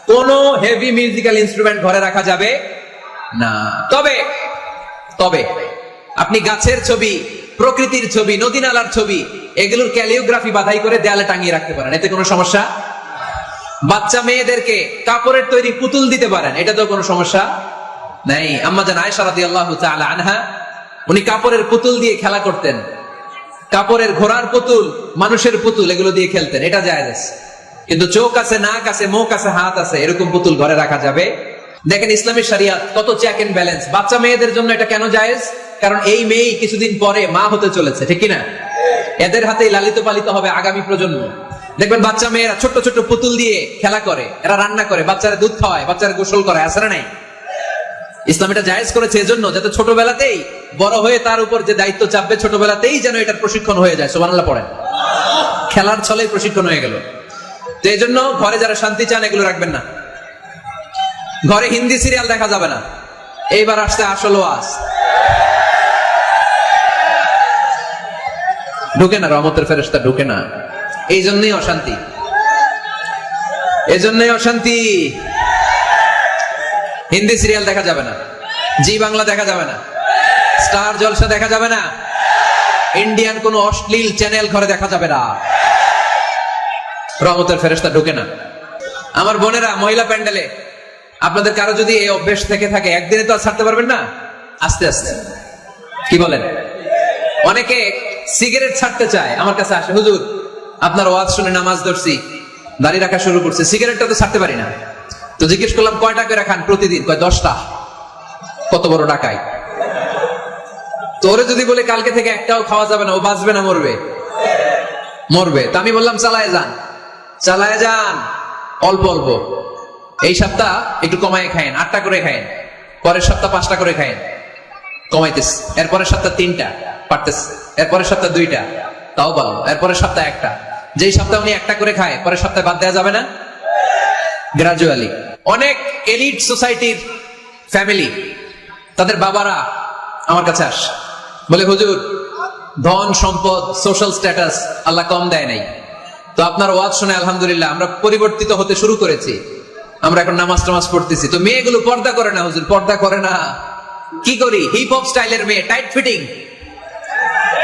Speaker 1: কোন হেভি মিউজিক্যাল ইনস্ট্রুমেন্ট ঘরে রাখা যাবে না। তবে তবে আপনি গাছের ছবি, প্রকৃতির ছবি, নদী নালার ছবি, এগুলোর ক্যালিওগ্রাফি বাধাই করে দেয়ালে টাঙিয়ে রাখতে পারেন, এতে কোনো সমস্যা। বাচ্চা মেয়েদেরকে কাপড়ের তৈরি পুতুল দিতে পারেন, এটা তো কোনো সমস্যা নাই। আম্মা জান আয়েশা রাদিয়াল্লাহু তাআলা আনহা, উনি কাপড়ের পুতুল দিয়ে খেলা করতেন, কাপড়ের ঘোড়ার পুতুল, মানুষের পুতুল, এগুলো দিয়ে খেলতেন, এটা জায়েজ আছে। কিন্তু চোখ আছে, নাক আছে, মুখ আছে, হাত আছে, এরকম পুতুল ঘরে রাখা যাবে? দেখেন ইসলামী শরিয়াত কত চেক এন্ড ব্যালেন্স। বাচ্চা মেয়েদের জন্য এটা কেন জায়েজ? কারণ এই মেয়ে কিছুদিন পরে মা হতে চলেছে, ঠিক কিনা? এদের হাতেই লালিত পালিত হবে আগামী প্রজন্ম। দেখবেন বাচ্চা মেয়েরা ছোট্ট ছোট্ট পুতুল দিয়ে খেলা করে, এরা রান্না করে, বাচ্চারা দুধ খাওয়ায়, বাচ্চারা গোসল করে, আছে না নাই? ইসলাম এটা জায়েজ করেছে এজন্য যাতে ছোটবেলাতেই বড় হয়ে তার উপর যে দায়িত্ব চাপবে ছোটবেলাতেই যেন এটার প্রশিক্ষণ হয়ে যায়। সুবহানাল্লাহ পড়েন। খেলার ছলেই প্রশিক্ষণ হয়ে গেল। তো এই জন্য ঘরে যারা শান্তি চান এগুলো রাখবেন না। ঘরে হিন্দি সিরিয়াল দেখা যাবে না। এইবার আসছে আসল ওয়াজ। ঢুকে না, রহমতের ফেরেশতা ঢুকে না। এই জন্যই অশান্তি, এই জন্যই অশান্তি। হিন্দি সিরিয়াল দেখা যাবে না, জি বাংলা দেখা যাবে না, স্টার জলসা দেখা যাবে না, ইন্ডিয়ান কোন অশ্লীল চ্যানেল ঘরে দেখা যাবে না। রহমতের ফেরেশতা ঢুকে না। আমার বোনেরা মহিলা প্যান্ডেলে আপনাদের কারো যদি এই অভ্যেস থেকে থাকে, একদিনে তো আর ছাড়তে পারবেন না, আস্তে আস্তে। কি বলেন? অনেকে সিগারেট ছাড়তে চায়, আমার কাছে আসে, হুজুর আপনার ওয়াজ শুনে নামাজ ধরছি, দাড়ি রাখা শুরু করছে, সিগারেটটা তো ছাড়তে পারি না। তো জিজ্ঞেস করলাম কয়টা করে খান প্রতিদিন? কয় 10টা। কত বড় ডাকাই! তোরে যদি বলে কালকে থেকে একটাও খাওয়া যাবে না, ও বাঁচবে না মরবে? মরবে। তো আমি বললাম চালায় যান, চালায় যান, অল্প অল্প। এই সপ্তাহ একটু কমায় খায়েন, 8টা করে খায়েন, পরের সপ্তাহ 5টা করে খায়েন, কমাইতেছে। এরপরের সপ্তাহ 3টা, পারতেছে। এরপরের সপ্তাহ 2টা, তাও ভালো। এরপরের সপ্তাহ 1টা। যেই সপ্তাহ উনি 1টা করে খায়, পরের সপ্তাহে বাদ দেওয়া যাবে না? গ্রাজুয়ালি। অনেক এলিট সোসাইটির ফ্যামিলি, তাদের বাবারা আমার কাছে আসে, বলে হুজুর ধন সম্পদ সোশ্যাল স্ট্যাটাস আল্লাহ কম দেয় নাই, তো আপনার ওয়াজ শুনে আলহামদুলিল্লাহ আমরা পরিবর্তিত হতে শুরু করেছি, আমরা এখন নামাজ টামাজ পড়তেছি। তো মেয়েগুলো পর্দা করে না হুজুর, পর্দা করে না। কি করি? হিপ হপ স্টাইলের মেয়ে, টাইট ফিটিং।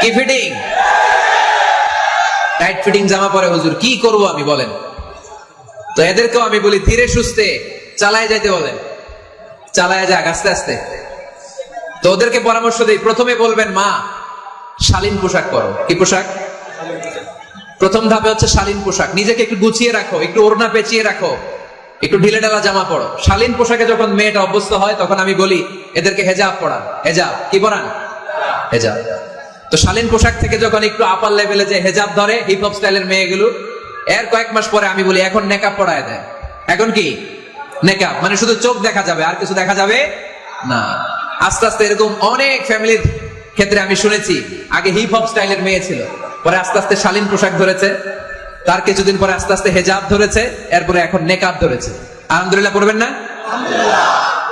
Speaker 1: কি ফিটিং? টাইট ফিটিং জামা পরে হুজুর, কি করব আমি বলেন? তো এদেরকেও আমি বলি ধীরে সুস্থে চালায় যাইতে বলেন, চালায় যাক আস্তে আস্তে। তো ওদেরকে পরামর্শ দেই, প্রথমে বলবেন মা শালীন পোশাক পরো। কি পোশাক? প্রথম ধাপে হচ্ছে শালীন পোশাক। নিজেকে একটু গুছিয়ে রাখো, একটু ওড়না পেঁচিয়ে রাখো, একটু ঢিলে ঢালা জামা পড়ো। শালীন পোশাকে যখন মেয়েটা অভ্যস্ত হয় তখন আমি বলি এদেরকে হেজাব পড়ান। হেজাব কি পড়ান? হেজাব। তো শালীন পোশাক থেকে যখন একটু আপার লেভেলে যে হেজাব ধরে হিপ হপ স্টাইলের মেয়েগুলো, এর কয়েক মাস পরে আমি বলি এখন নেকাব পড়ায় দেয়। এখন কি নেকাব? মানে শুধু চোখ দেখা যাবে, আর কিছু দেখা যাবে না। আস্তে আস্তে এরকম অনেক ফ্যামিলির ক্ষেত্রে আমি শুনেছি, আগে হিপ হপ স্টাইলের মেয়ে ছিল, পরে আস্তে আস্তে শালীন পোশাক ধরেছে, তার কিছুদিন পরে আস্তে আস্তে হেজাব ধরেছে, এরপরে এখন নেকাব ধরেছে। আলহামদুলিল্লাহ পড়বেন না?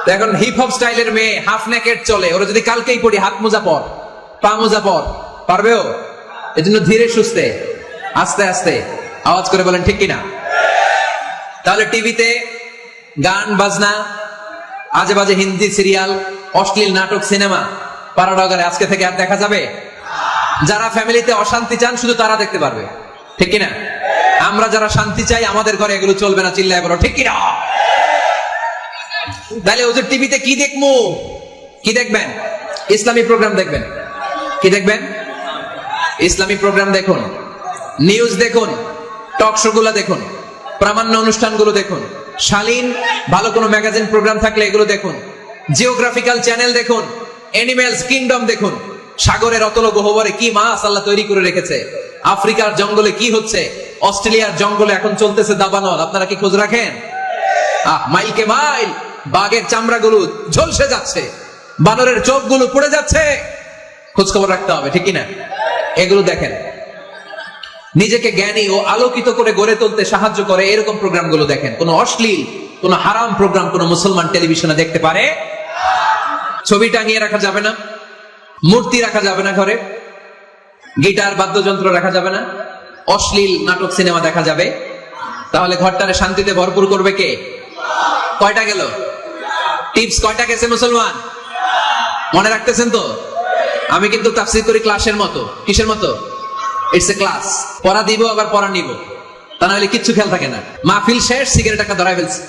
Speaker 1: তো এখন হিপ হপ স্টাইলের মেয়ে হাফ নেকেড চলে, ওরা যদি কালকেই পড়ি হাত মোজা পর, পা মোজা পর, পারবেও? এজন্য ধীরে সুস্থে আস্তে আস্তে। আওয়াজ করে বলেন ঠিক কিনা? তাহলে টিভিতে গান বাজনা, আজে বাজে হিন্দি সিরিয়াল, অশ্লীল নাটক, সিনেমা পাড়াডাগারে আজকে থেকে আর দেখা যাবে? যারা ফ্যামিলিতে অশান্তি চান শুধু তারা দেখতে পারবে, ঠিক কিনা? আমরা যারা শান্তি চাই আমাদের ঘরে এগুলো চলবে না, চিল্লায় বলো ঠিক কিনা? তাহলে ওদের টিভিতে কি দেখবো? কি দেখবেন? ইসলামী প্রোগ্রাম দেখবেন। কি দেখবেন? ইসলামী প্রোগ্রাম দেখুন, নিউজ দেখুন, টক শো গুলা দেখুন, প্রামাণ্য অনুষ্ঠানগুলো দেখুন, শালীন ভালো কোনো ম্যাগাজিন প্রোগ্রাম থাকলে এগুলো দেখুন, জিওগ্রাফিক্যাল চ্যানেল দেখুন, অ্যানিমেলস কিংডম দেখুন, সাগরের অতল গহ্বরে কি মাছ আল্লাহ তৈরি করে রেখেছে, আফ্রিকার জঙ্গলে কি হচ্ছে, অস্ট্রেলিয়ার জঙ্গলে এখন চলতেছে দাবানল, আপনারা কি খোঁজ রাখেন? মাইলকে মাইল বাঘের চামড়াগুলো ঝলসে যাচ্ছে, বানরের চোখগুলো পড়ে যাচ্ছে, খোঁজ খবর রাখতে হবে, ঠিক কিনা? এগুলো দেখেন। নিজেকে জ্ঞানী ও আলোকিত করে গড়ে তুলতে সাহায্য করে এরকম প্রোগ্রামগুলো দেখেন। কোন অশ্লীল কোন হারাম প্রোগ্রাম কোন মুসলমান টেলিভিশনে দেখতে পারে? ছবি টাঙিয়ে রাখা যাবে না, মূর্তি রাখা যাবে না ঘরে, গিটার বাদ্যযন্ত্র রাখা যাবে না, অশ্লীল নাটক সিনেমা দেখা যাবে। তাহলে ঘরটারে শান্তিতে ভরপুর করবে কে? কয়টা গেল? টিপস কয়টা গেছে মুসলমান? মনে রাখতেছেন তো? আমি কিন্তু তাফসীর করি ক্লাসের মতো। কিসের মতো? It's a class. পড়া দিব আবার পড়া নিব, তা না হলে কিচ্ছু খেয়াল থাকে না। মাহফিল শেষ, সিগারেট একটা ধরাই ফেলছে।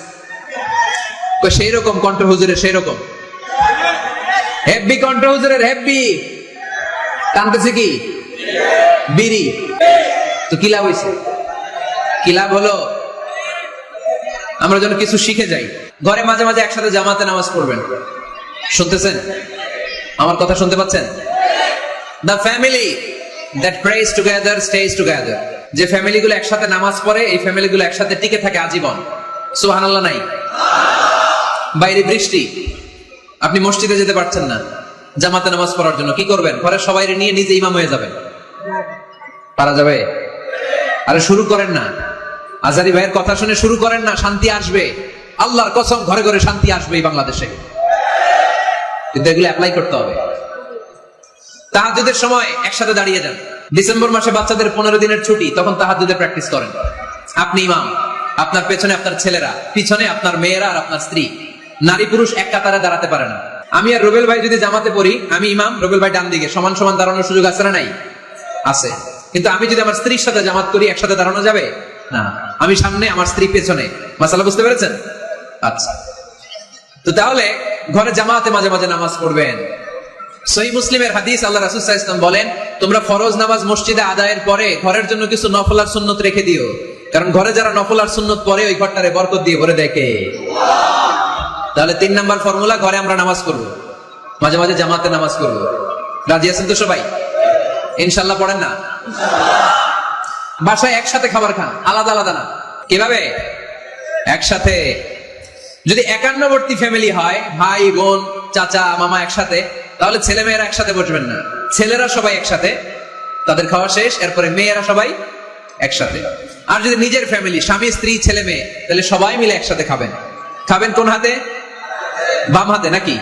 Speaker 1: সেই রকম কণ্ঠ হুজুরের, সেই রকম হেভি কণ্ঠ হুজুরের, হেভি। টানতেছে কি? বিড়ি। তো কি লাভ হয়েছে? কি লাভ হলো? আমরা যেন কিছু শিখে যাই। ঘরে মাঝে মাঝে একসাথে জামাতে নামাজ পড়বেন। শুনতেছেন? আমার কথা শুনতে পাচ্ছেন? The family that prays together stays together. যে ফ্যামিলিগুলো একসাথে নামাজ পড়ে এই ফ্যামিলিগুলো একসাথে টিকে থাকে আজীবন। সুবহানাল্লাহ নাই? বাইরে বৃষ্টি, আপনি মসজিদে যেতে পারছেন না জামাতে নামাজ পড়ার জন্য, কি করবেন? ঘরের সবাই নিয়ে নিজে ইমাম হয়ে যাবেন। পারা যাবে? আরে শুরু করেন না, আজারি ভাইয়ের কথা শুনে শুরু করেন না, শান্তি আসবে। আল্লাহর কসম, ঘরে ঘরে শান্তি আসবে এই বাংলাদেশে, কিন্তু এগুলো অ্যাপ্লাই করতে হবে। তাহাজ্জুদের সময় একসাথে দাঁড়িয়ে যান। ডিসেম্বর মাসে বাচ্চাদের 15 দিনের ছুটি, তখন তাহাজ্জুদের প্র্যাকটিস করেন। আপনি ইমাম, আপনার পেছনে আপনার ছেলেরা, পিছনে আপনার মেয়েরা আর আপনার স্ত্রী। নারী পুরুষ এক কাতারে দাঁড়াতে পারে না। আমি আর রুবেল ভাই যদি জামাতে পড়ি, আমি ইমাম, রুবেল ভাই ডান দিকে, সমান সমান দাঁড়ানোর সুযোগ আছে না নাই? আছে। কিন্তু আমি যদি আমার স্ত্রীর সাথে জামাত করি, একসাথে দাঁড়ানো যাবে না। আমি সামনে, আমার স্ত্রী পেছনে। মাসালা বুঝতে পেরেছেন? আচ্ছা, তো তাহলে ঘরে জামাতে মাঝে মাঝে নামাজ পড়বেন। সহিহ মুসলিমের হাদিস, আল্লাহ রাসূল সাল্লাল্লাহু আলাইহি ওয়াসাল্লাম বলেন, তোমরা ফরজ নামাজ মসজিদে আদায়ের পরে ঘরের জন্য কিছু নফল আর সুন্নত রেখে দিও, কারণ ঘরে যারা নফল আর সুন্নত পড়ে ওই ঘরটারে বরকত দিয়ে ভরে দেয় কে? তাহলে 3 নাম্বার ফর্মুলা, ঘরে আমরা নামাজ পড়বো, মাঝে মাঝে জামাতে নামাজ পড়বো। রাজি আছেন তো সবাই? ইনশাআল্লাহ পড়েন না? বাসায় একসাথে খাবার খান, আলাদা আলাদা না। কিভাবে? একসাথে। যদি একান্নবর্তী ফ্যামিলি হয়, ভাই বোন চাচা মামা একসাথে, তাহলে ছেলে মেয়েরা একসাথে বসবেন না। ছেলেরা সবাই একসাথে, তাদের খাওয়া শেষ, এরপরে মেয়েরা সবাই একসাথে। আর যদি নিজের ফ্যামিলি, স্বামী স্ত্রী ছেলে মেয়ে, তাহলে সবাই মিলে একসাথে খাবেন। খাবেন কোন হাতে? বাম হাতে নাকি?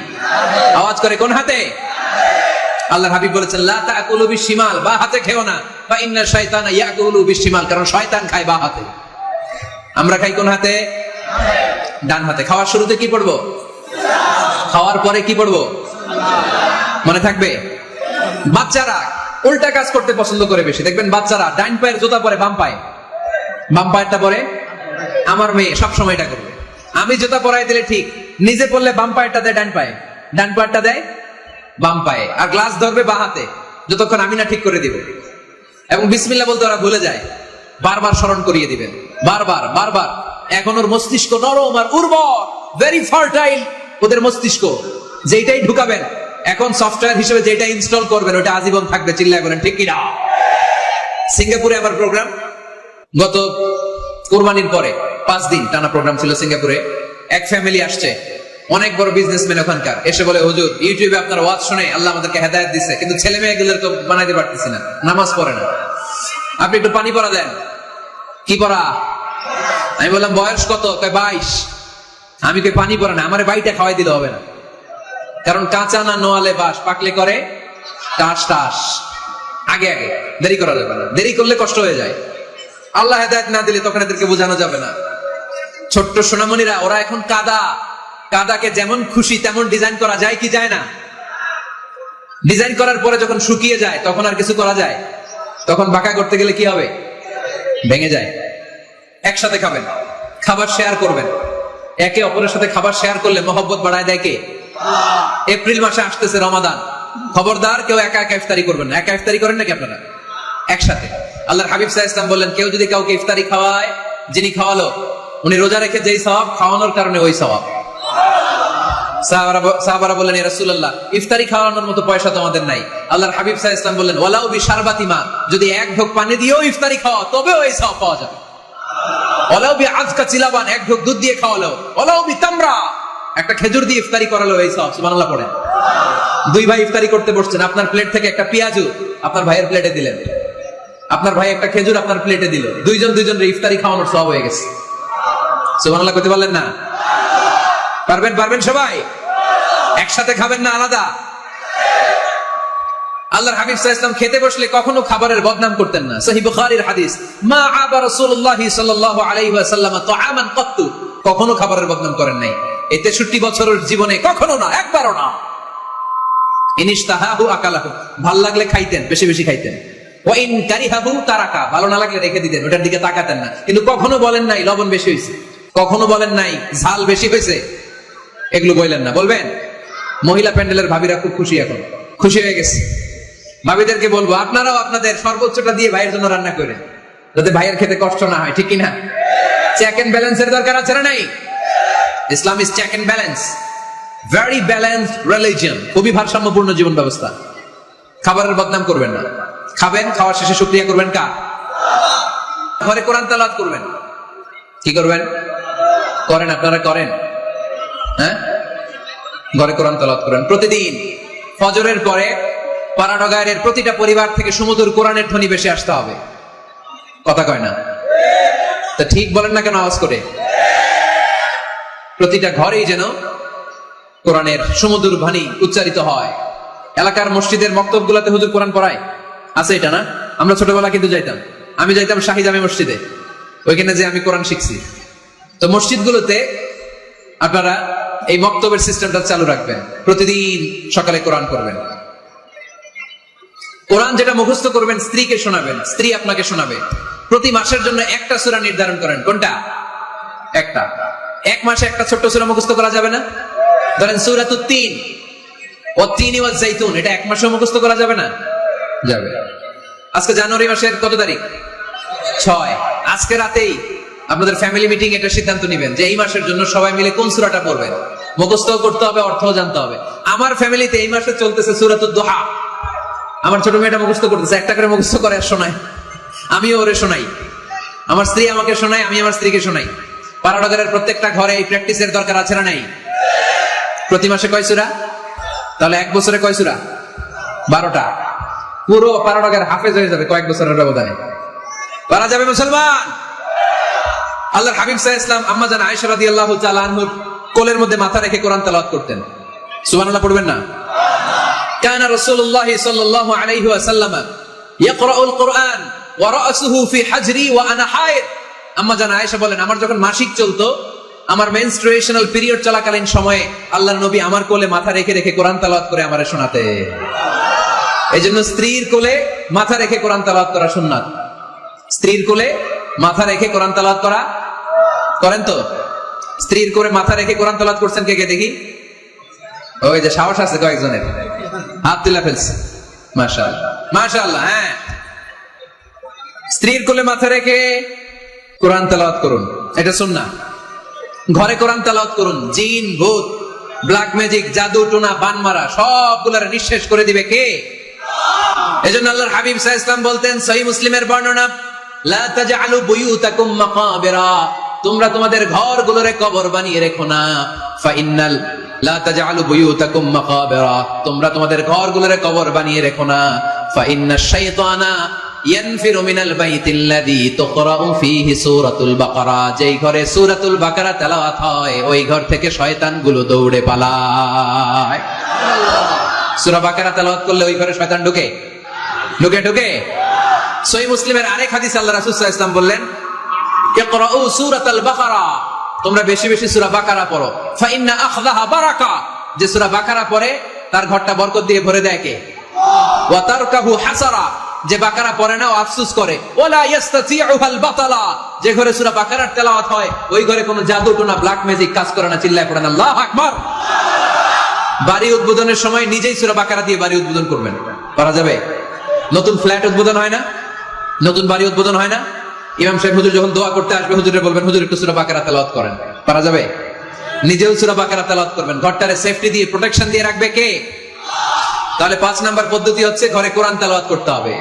Speaker 1: আওয়াজ করে কোন হাতে? আল্লাহর হাবিব বলেছেন, লা তাকুলু বিশিমাল, বা হাতে খেও না, বা ইন্না শাইতানা ইয়াকুলু বিশিমাল, কারণ শয়তান খায় বা হাতে। আমরা খাই কোন হাতে? ডান হাতে। খাওয়ার শুরুতে কি পড়বো? খাওয়ার পরে কি পড়বো? মনে থাকবে? বাচ্চারা উল্টা কাজ করতে পছন্দ করে বেশি। দেখবেন বাচ্চারা ডাইন পায়ের জুতা পরে বাম পায়ে, বাম পায়েরটা পরে। আমার মেয়ে সবসময় এটা করবে। আমি জুতা পরাই দিলে ঠিক, নিজে পড়লে বাম পায়েরটা দেয় ডান পায়ে, ডান পায়েরটা দেয় বাম পায়ে, আর গ্লাস ধরবে বা হাতে, যতক্ষণ আমি না ঠিক করে দিব। এবং বিসমিল্লাহ বলতে ওরা ভুলে যায়, বারবার স্মরণ করিয়ে দিবেন, বারবার বারবার। এখন ওর মস্তিষ্ক নরম আর উর্বর, ভেরি ফার্টাইল ওদের মস্তিষ্ক। যেটাই ঢুকাবেন, এখন সফটওয়্যার হিসেবে যেটা ইনস্টল করবেন ওটা আজীবন থাকবে। চিল্লায় বলেন ঠিক কিনা? সিঙ্গাপুরে আমার প্রোগ্রাম, গত কুরবানির পরে 5 দিন টানা প্রোগ্রাম ছিল সিঙ্গাপুরে। এক ফ্যামিলি আসছে, অনেক বড় বিজনেসম্যান ওখানকার, এসে বলে, হুজুর ইউটিউবে আপনার ওয়াজ শুনে আল্লাহ আমাদেরকে হেদায়েত দিচ্ছে, কিন্তু ছেলে মেয়েগুলোর তো বানাইতে পারতেছি না, নামাজ পড়ে না, আপনি একটু পানি পড়া দেন। কি পড়া? আমি বললাম বয়স কত? কয় 22। আমি কই পানি পড়ে না, আমারে বাইটা খাওয়াই দিলে হবে না, কারণ কাঁচা না নোয়ালে বাস, পাকলে করে টাস টাস। আগে আগে দেরি করা যাবে না, দেরি করলে কষ্ট হয়ে যায়। আল্লাহ হেদায়েত না দিলে তখন এদেরকে বোঝানো যাবে না। ছোট্ট সোনামণিরা, ওরা এখন কাদা, কাদাকে যেমন খুশি তেমন ডিজাইন করা যায় কি যায় না? ডিজাইন করার পরে যখন শুকিয়ে যায় তখন আর কিছু করা যায়? তখন বাঁকা করতে গেলে কি হবে? ভেঙে যায়। একসাথে খাবেন, খাবার শেয়ার করবেন। একে অপরের সাথে খাবার শেয়ার করলে মহব্বত বাড়ায় দেয় কে? এপ্রিল মাসে আসতেছে রমাদান, খবরদার কেউ একা একা ইফতারি করবেন না। একা ইফতারি করেন নাকি আপনারা? একসাথে। আল্লাহর হাবিব সাল্লাল্লাহু আলাইহি ওয়াসাল্লাম বললেন, কেউ যদি কাউকে ইফতারি খাওয়ায়, যিনি খাওয়ালো উনি রোজা রেখে যেই সওয়াব, খাওয়ানোর কারণে ওই সওয়াব। সাহাবারা বললেন, ইয়া রাসূলুল্লাহ, ইফতারি খাওয়ানোর মতো পয়সা তো আমাদের নাই। আল্লাহর হাবিব সাল্লাল্লাহু আলাইহি ওয়াসাল্লাম বললেন, ওয়ালাউ বিশারবাতি মা, যদি এক ঢোক পানি দিয়েও ইফতারি খাওয়া, তবেও এই সওয়াব পাওয়া যাবে। ওয়ালাউ বিআজকা চিলাবান, এক ঢোক দুধ দিয়ে খাওয়ালো। ওয়ালাউ বিতামরা, একটা খেজুর দিয়ে ইফতারি করালো, এই সওয়াব। সুবহানাল্লাহ পড়েন। 2 ভাই ইফতারি করতে বসছেন, আপনার প্লেট থেকে একটা পেঁয়াজু আপনার ভাইয়ের প্লেটে দিলেন, আপনার ভাই একটা খেজুর আপনার প্লেটে দিল, দুইজনের ইফতারি খাওয়ানোর সওয়াব হয়ে গেছে। সুবহানাল্লাহ করতে পারলেন না? পারবেন? পারবেন সবাই? একসাথে খাবেন না আলাদা? আল্লাহর হাবিব সাল্লাল্লাহু আলাইহি ওয়াসাল্লাম খেতে বসলে কখনো খাবারের বদনাম করতেন না। সহিহ বুখারীর হাদিস, মা আবা রাসূলুল্লাহ সাল্লাল্লাহু আলাইহি ওয়াসাল্লাম তাআমান কত্তু, কখনো খাবারের বদনাম করেন নাই। এই 63 বছরের জীবনে কখনো না, একবারও না। ইনিশতাহাহু আকালাহু, ভালো লাগলে খাইতেন, বেশি বেশি খাইতেন। ওয়া ইন কারিহাহু তারাকা, ভালো না লাগলে রেখে দিতেন, ওটার দিকে তাকাতেন না। কিন্তু কখনো বলেন নাই লবণ বেশি হয়েছে, কখনো বলেন নাই ঝাল বেশি হয়েছে, এগুলো বললেন না। বলবেন? মহিলা প্যান্ডেলের ভাবিরা খুব খুশি, এখন খুশি হয়ে গেছে। ভাবিদেরকে বলবো, আপনারাও আপনাদের সর্বোচ্চটা দিয়ে ভাইয়ের জন্য রান্না করেন, যাতে ভাইয়ের খেতে কষ্ট না হয়, ঠিক কিনা? চেক এন্ড ব্যালেন্সের দরকার আছে না নাই? Islam is check and balance, very balanced religion, খুবই ভারসাম্যপূর্ণ জীবন ব্যবস্থা। খাবারের বদনাম করবেন না, খাবেন, খাওয়ার শেষে শুকরিয়া করবেন কার? ঘরে কোরআন তেলাওয়াত করবেন। কি করবেন? করেন, আপনারা করেন? হ্যাঁ, ঘরে কোরআন তেলাওয়াত করেন প্রতিদিন। ফজরের পরে পাড়াডগায়ের প্রতিটা পরিবার থেকে সুমধুর কোরআনের ধ্বনি ভেসে আসতে হবে। কথা কয় না? তা ঠিক বলেন না কেন আওয়াজ করে? প্রতিটা ঘরেই যেন কোরআনের সুমধুর বাণী উচ্চারিত হয়। এলাকার মসজিদের মক্তবগুলোতে হুজুর কোরআন পড়ায়, আছে এটা না? আমরা ছোটবেলা কিন্তু যাইতাম, আমি যাইতাম শাহী জামে মসজিদে, ওইখানে যে আমি কোরআন শিখছি। তো মসজিদগুলোতে আপনারা এই মক্তবের সিস্টেমটা চালু রাখবেন, প্রতিদিন সকালে কোরআন করবেন। কোরআন যেটা মুখস্থ করবেন স্ত্রীকে শোনাবেন, স্ত্রী আপনাকে শোনাবে। প্রতি মাসের জন্য একটা সূরা নির্ধারণ করেন। কোনটা? একটা। এক মাসে একটা ছোট্ট সূরা মুখস্থ করা যাবে না? ধরেন সূরাতুত তিন, ওয়াত-তিনি ওয়াজ-যাইতুন, এটা এক মাসে মুখস্থ করা যাবে না? যাবে। আজকে জানুয়ারি মাসের কত তারিখ? 6। আজকে রাতেই আপনাদের ফ্যামিলি মিটিং এটা সিদ্ধান্ত নেবেন যে এই মাসের জন্য সবাই মিলে কোন সূরাটা পড়বেন। মুখস্থ করতে হবে, অর্থও জানতে হবে। আমার ফ্যামিলিতে এই মাসে চলতেছে সূরাতুদ দুহা। আমার ছোট মেয়েটা মুখস্থ করতেছে, একটা করে মুখস্থ করে আর শোনায়, আমিও ওরে শোনাই। আমার স্ত্রী আমাকে শোনায়, আমি আমার স্ত্রীকে শোনাই। পাড়াডগারের প্রত্যেকটা ঘরে এই প্র্যাকটিসের দরকার আছে না নাই? প্রতি মাসে কয় সূরা? তাহলে এক বছরে কয় সূরা? 12টা। পুরো পাড়াডগার হাফেজ হয়ে যাবে কয়েক বছরের ব্যবধানে। পারা যাবে মুসলমান? আল্লাহর হাবিব সাল্লাল্লাহু আলাইহি ওয়াসাল্লাম আম্মা জান আয়েশা রাদিয়াল্লাহু তাআলা আনহার কোলের মধ্যে মাথা রেখে কোরআন তেলাওয়াত করতেন। সুবহানাল্লাহ পড়বেন না? কানা রাসূলুল্লাহ সাল্লাল্লাহু আলাইহি ওয়াসাল্লাম ইয়াকরাউল কুরআন ওয়া রাসুহু ফি হাজরি ওয়া আনা হায়েদ। আম্মা জান আয়েশা বলেন, আমার যখন মাসিক চলতো, আমার মেনস্ট্রুয়েশনাল পিরিয়ড চলাকালীন সময়ে আল্লাহর নবী আমার কোলে মাথা রেখে রেখে কোরআন তেলাওয়াত করে আমারে শোনাতে। এইজন্য স্ত্রীর কোলে মাথা রেখে কোরআন তেলাওয়াত করা সুন্নাত। স্ত্রীর কোলে মাথা রেখে কোরআন তেলাওয়াত করা করেন তো? স্ত্রীর কোলে মাথা রেখে কোরআন তেলাওয়াত করছেন কে কে দেখি? ওই যে সাহস আছে কয়েকজনের, হাত তুলে ফেলছে। মাশাআল্লাহ, মাশাআল্লাহ। হ্যাঁ, স্ত্রীর কোলে মাথা রেখে কোরআন তেলাওয়াত করুন, এটা সুন্নাহ। ঘরে কোরআন তেলাওয়াত করুন। জিন, ভূত, ব্ল্যাক ম্যাজিক, জাদু টোনা, বানমারা সবগুলোর নিঃশেষ করে দিবে কে? এজন্য আল্লাহর হাবিব সাল্লাল্লাহু আলাইহি ওয়াসাল্লাম বলতেন, সহিহ মুসলিমের বর্ণনা, লা তাজআলু বুয়ুতাকুম মাকাবিরা, তোমরা তোমাদের ঘরগুলোরে কবর বানিয়ে রেখো না। ফা ইন্নাল লা তাজআলু বুয়ুতাকুম মাকাবিরা, তোমরা তোমাদের ঘরগুলোরে কবর বানিয়ে রেখো না। ফা ইন্নাশ শাইতানা ইয়ানফিরু মিনাল বাইতিল্লাযী তুকরাউ ফীহি সূরাতুল বাকারা, যেই ঘরে সূরাতুল বাকারা তেলাওয়াত হয় ওই ঘর থেকে শয়তানগুলো দৌড়ে পালায়। সূরা বাকারা তেলাওয়াত করলে ওই ঘরে শয়তান ঢুকে ঢুকে ঢুকে। সহিহ মুসলিমের আরেক হাদিস আল্লাহ রাসূল সাল্লাল্লাহু আলাইহি ওয়াসাল্লাম বললেন, ইকরাউ সূরাতাল বাকারা, তোমরা বেশি বেশি সূরা বাকারা পড়ো। ফা ইন্না আখযাহা বারাকা, যে সূরা বাকারা পড়ে তার ঘরটা বরকত দিয়ে ভরে দেয় কে? ওয়া তারকাহু হাসারা, যে বাকারা পড়ে না ও আফসোস করে। ওয়ালা ইস্তাতিউহাল বাতালা, যে ঘরে সূরা বাকারার তেলাওয়াত হয় ওই ঘরে কোনো জাদু টোনা ব্ল্যাক ম্যাজিক কাজ করে না। চিল্লায় পড়েন আল্লাহু আকবার। বাড়ি উদ্বোধনের সময় নিজেই সূরা বাকারা দিয়ে বাড়ি উদ্বোধন করবেন, করা যাবে? নতুন ফ্ল্যাট উদ্বোধন হয় না, নতুন বাড়ি উদ্বোধন হয় না, ইমাম সাহেব হুজুর যখন দোয়া করতে আসবে হুজুরে বলবেন, হুজুর একটু সূরা বাকারা তেলাওয়াত করেন, করা যাবে? নিজেও সূরা বাকারা তেলাওয়াত করবেন। ঘরটারে সেফটি দিয়ে, প্রোটেকশন দিয়ে রাখবে কে? তাহলে 5 নাম্বার পদ্ধতি হচ্ছে ঘরে কোরআন তেলাওয়াত করতে হবে।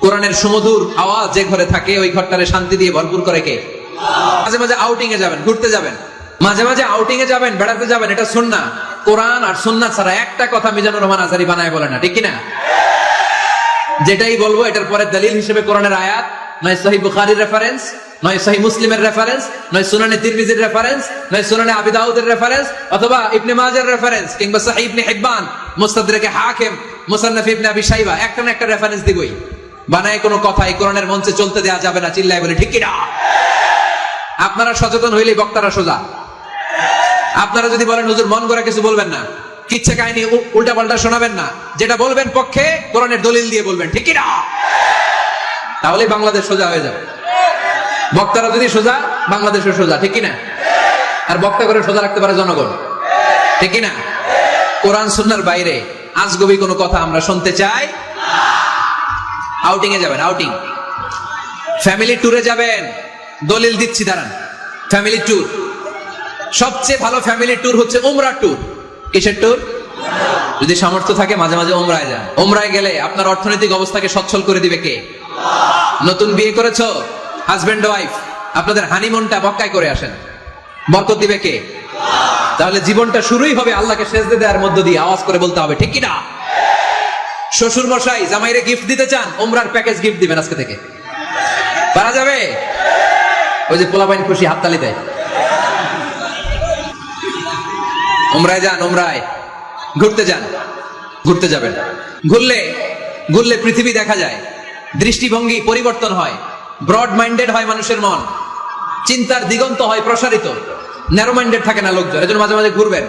Speaker 1: কোরআনের সুমধুর আওয়াজ যে ঘরে থাকে ওই ঘরটারে শান্তি দিয়ে ভরপুর করে কে? মাঝে মাঝে আউটিং এ যাবেন, ঘুরতে যাবেন, মাঝে মাঝে আউটিং এ যাবেন, বেড়াতে যাবেন, এটা সুন্নাহ। কোরআন আর সুন্নাহ ছাড়া একটা কথা মিজানুর রহমান আজহারী বানায় বলে না, ঠিক কি না? যেটাই বলবো এটার পরে দলিল হিসেবে কোরআনের আয়াত, নয় সহিহ বুখারীর রেফারেন্স, নয় সহিহ মুসলিমের রেফারেন্স, নয় সুনানে তিরমিজির রেফারেন্স, নয় সুনানে আবি দাউদের রেফারেন্স, অথবা ইবনে মাজার রেফারেন্স, কিংবা সহিহ ইবনে হিব্বান, মুস্তাদরাকে হাকিম, মুসান্নাফ ইবনে আবি শাইবা, একটা না একটা রেফারেন্স দিবই। বানায় কোনো কথা এই কোরআনের মঞ্চে চলতে দেয়া যাবে না। চিল্লায় বলে ঠিক কি না? আপনারা সচেতন হইলেই বক্তারা সোজা। আপনারা যদি বলেন হুজুর মন গড়া কিছু বলবেন না, কিচ্ছা কাহিনী উল্টা পাল্টা শোনাবেন না, যেটা বলবেন পক্ষে কোরআনের দলিল দিয়ে বলবেন, ঠিক কি না? তাহলে বাংলাদেশ সোজা হয়ে যাবে। বক্তারা যদি সোজা, বাংলাদেশও সোজা, ঠিক কি না? আর বক্তা করে সোজা রাখতে পারে জনগণ, ঠিক কি না? কোরআন সুন্নাহর বাইরে আজগবি কোনো কথা আমরা শুনতে চাই। আউটিং এ যাবেন, আউটিং, ফ্যামিলি ট্যুরে যাবেন, দলিল দিচ্ছি দাঁড়ান। ফ্যামিলি ট্যুর, সবচেয়ে ভালো ফ্যামিলি ট্যুর হচ্ছে উমরা ট্যুর। কিসের ট্যুর? যদি সামর্থ্য থাকে মাঝে মাঝে উমরায় যান। উমরায় গেলে আপনার অর্থনৈতিক অবস্থাকে সচ্ছল করে দিবে কে? নতুন বিয়ে করেছো, হাজবেন্ড ওয়াইফ আপনাদের হানিমুনটা মক্কায় করে আসেন, বরকত দিবে কে? তাহলে জীবনটা শুরুই হবে আল্লাহকে সেজদা দেওয়ার মধ্য দিয়ে। আওয়াজ করে বলতে হবে ঠিক কি না? শ্বশুর মশাই জামাইরে গিফট দিতে চান, উমরার প্যাকেজ গিফট দিবেন আজকে থেকে, পারা যাবে? ওই যে পোলাপাইন খুশি হাততালি দেয়। উমরায় যান, উমরায় ঘুরতে যান, ঘুরতে যাবেন। ঘুরলে পৃথিবী দেখা যায়, দৃষ্টিভঙ্গি পরিবর্তন হয়, ব্রড মাইন্ডেড হয় মানুষের মন, চিন্তার দিগন্ত হয় প্রসারিত, ন্যারো মাইন্ডেড থাকে না লোকজন। এজন্য মাঝে মাঝে ঘুরবেন।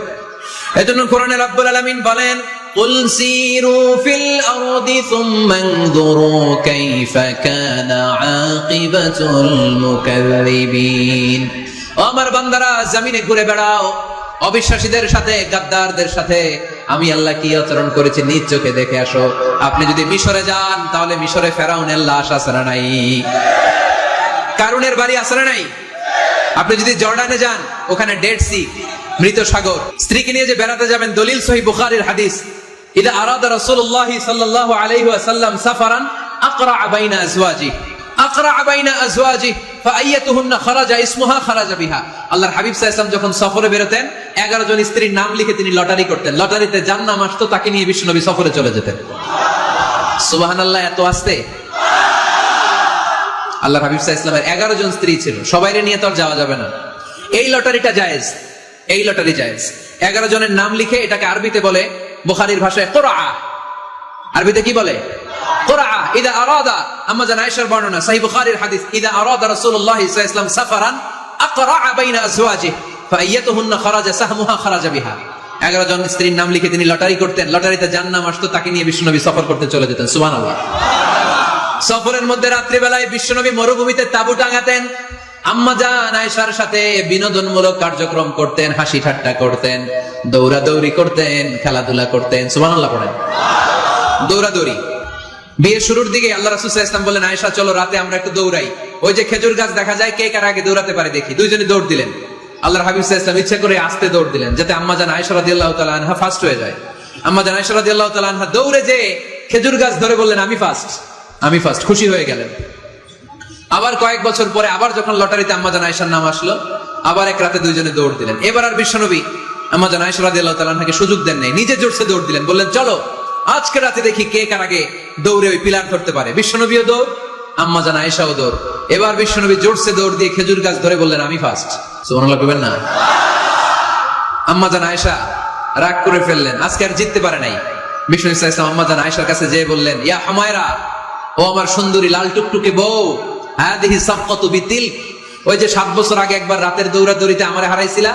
Speaker 1: এজন্য কোরআনে রব্বুল আলামিন বলেন, কুল সিরু ফিল আরদি সুম্মা ইনজুরু কাইফা কানা আকিবাতুল মুকাল্লিবিন। আমার বান্দারা জমিনে ঘুরে বেড়াও, অবিশ্বাসীদের সাথে, গাদ্দারদের সাথে আমি আল্লাহ কি আচরণ করেছি নিজ চোখে দেখে আসো। আপনি যদি মিশরে যান তাহলে মিশরে ফেরাউনের লাশ আছে না নাই? কারুনের বাড়ি আছে না নাই? আপনি যদি জর্ডানে যান, ওখানে ডেড সি, মৃত সাগর। স্ত্রীকে নিয়ে যে বেড়াতে যাবেন, দলিল সহিহ বুখারীর হাদিস, ইদা আরাদা রাসূলুল্লাহ সাল্লাল্লাহু আলাইহি ওয়াসাল্লাম সাফারান আকরা বাইনা আজওয়াজিহি ফাআইয়াতুহুন্না খারাজা ইসমুহা খারাজা বিহা। আল্লাহর হাবিব সাল্লাল্লাহু আলাইহি ওয়াসাল্লাম যখন সফরে বেরোতেন, 11 জন স্ত্রীর নাম লিখে তিনি লটারি করতেন। লটারিতে যার নাম আসতো তাকে নিয়ে বিশ্বনবী সফরে চলে যেতেন। সুবহানাল্লাহ, এত আসতে। আল্লাহর হাবিব সাল্লাল্লাহু আলাইহি ওয়াসাল্লামের 11 জন স্ত্রী ছিল, সবাইরে নিয়ে তো আর যাওয়া যাবে না। এই লটারিটা জায়েজ, এই লটারি জায়েজ। 11 জনের নাম লিখে, এটাকে আরবিতে বলে, বুখারীর ভাষায় কুরআ, আরবিতে কি বলে? কুরআ। ইদা আরাদা, আম্মা জান আয়েশার বর্ণনা, সহিহ বুখারীর হাদিস, ইদা আরাদা রাসূলুল্লাহ সাল্লাল্লাহু আলাইহি ওয়াসাল্লাম সাফারান আকরা বাইনা আজওয়াজিহি ফাআইয়াতুহুন্না খারাজা সাহমুহা খারাজা বিহা। 11 জন স্ত্রীর নাম লিখে তিনি লটারি করতেন, লটারিতে যার নাম আসতো তাকে নিয়ে বিশ্বনবী সফর করতে চলে যেতেন। সুবহানাল্লাহ। সফরের মধ্যে রাত্রিবেলায় বিশ্বনবী মরুভূমিতে তাঁবু টাঙাতেন, আম্মা জান আয়েশার সাথে বিনোদনমূলক কার্যক্রম করতেন, হাসি ঠাট্টা করতেন, দৌড়াদৌড়ি করতেন, খেলাধুলা করতেন। সুবহানাল্লাহ পড়েন। দৌড়াদৌড়ি। বিয়ের শুরুর দিকে আল্লাহ রাসূল সাল্লাল্লাহু আলাইহি ওয়াসাল্লাম বললেন, আয়েশা চলো রাতে আমরা একটু দৌড়াই, ওই যে খেজুর গাছ দেখা যায়, কে কার আগে দৌড়াতে পারে দেখি। দুইজনে দৌড় দিলেন। আল্লাহর হাবিব সাল্লাল্লাহু আলাইহি ওয়াসাল্লাম ইচ্ছা করে আস্তে দৌড় দিলেন, যাতে আম্মা জান আয়েশা রাদিয়াল্লাহু তাআলা আনহা ফার্স্ট হয়ে যায়। আম্মা জান আয়েশা রাদিয়াল্লাহু তাআলা আনহা দৌড়ে যে খেজুর গাছ ধরে বললেন, আমি ফার্স্ট, আমি ফার্স্ট, খুশি হয়ে গেলেন। আবার কয়েক বছর পরে আবার যখন লটারিতে আম্মা জান আয়েশার নাম আসলো, আবার এক রাতে দুইজনে দৌড় দিলেন। এবার আর বিশ্বনবী আম্মা জান আয়েশা রাদিয়াল্লাহু তাআলা আনহাকে সুযোগ দেন নাই, নিজে জোরসে দৌড় দিলেন, বললেন চলো আজকে রাতে দেখি কে কার আগে দৌড়ে ওই পিলার ধরতে পারে। বিশ্বনবীও দৌড়, আম্মা জান আয়েশাও দৌড়। এবার বিশ্বনবী জোরসে দৌড় দিয়ে খেজুর গাছ ধরে বললেন, আমি ফার্স্ট। সুবহানাল্লাহ কইবেন না? আম্মা জান আয়েশা রাগ করে ফেললেন, আজকে আর জিততে পারে নাই। বিশ্বনবী সাল্লাল্লাহু আলাইহি ওয়াসাল্লাম আম্মা জান আয়েশার কাছে যেয়ে বললেন, ইয়া হুমায়রা, ও আমার সুন্দরী লাল টুকটুকে বউ, হাদিহি সাফকাতু বিতিল, ওই যে 7 বছর আগে একবার রাতের দৌড়াদৌড়িতে আমারে হারাইছিলা,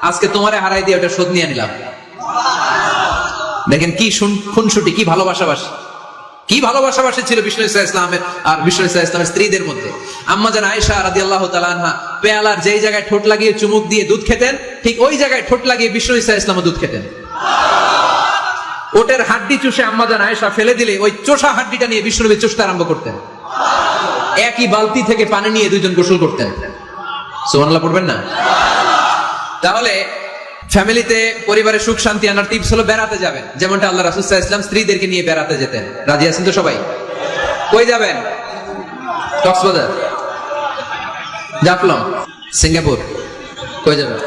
Speaker 1: আজকে তোমারে হারাই দিয়ে ওটা শোধ নিয়ে নিলাম। দেখেন কি খুনসুটি, কি ভালোবাসাবাসি, কি ভালোবাসাবাসি ছিল বিষ্ণু ইসলামের আর বিষ্ণু ইসলামের স্ত্রীদের মধ্যে। আম্মা জান আয়েশা রাদিয়াল্লাহু তাআলা আনহা পেয়ালার যেই জায়গায় ঠোঁট লাগিয়ে চুমুক দিয়ে দুধ খেতেন, ঠিক ওই জায়গায় ঠোঁট লাগিয়ে বিষ্ণু ইসলামও দুধ খেতেন। ওটের হাড্ডি চুষে আম্মা জান আয়েশা ফেলে দিলে ওই চোষা হাড্ডিটা নিয়ে বিষ্ণুনবী চুষতে আরম্ভ করতেন। একই বালতি থেকে পানি নিয়ে দুইজন গোসল করতেন। সুবহানাল্লাহ পড়বেন না? তাহলে ফ্যামিলিতে, পরিবারে সুখ শান্তি আনার টিপস হলো বেড়াতে যাবেন, যেমনটা আল্লাহ রাসূল সাল্লাল্লাহু আলাইহি ওয়াসাল্লাম স্ত্রীদেরকে নিয়ে বেড়াতে যেতেন। রাজি আছেন তো সবাই? কই যাবেন? কক্সবাজার, জাফলং, সিঙ্গাপুর, কই যাবেন?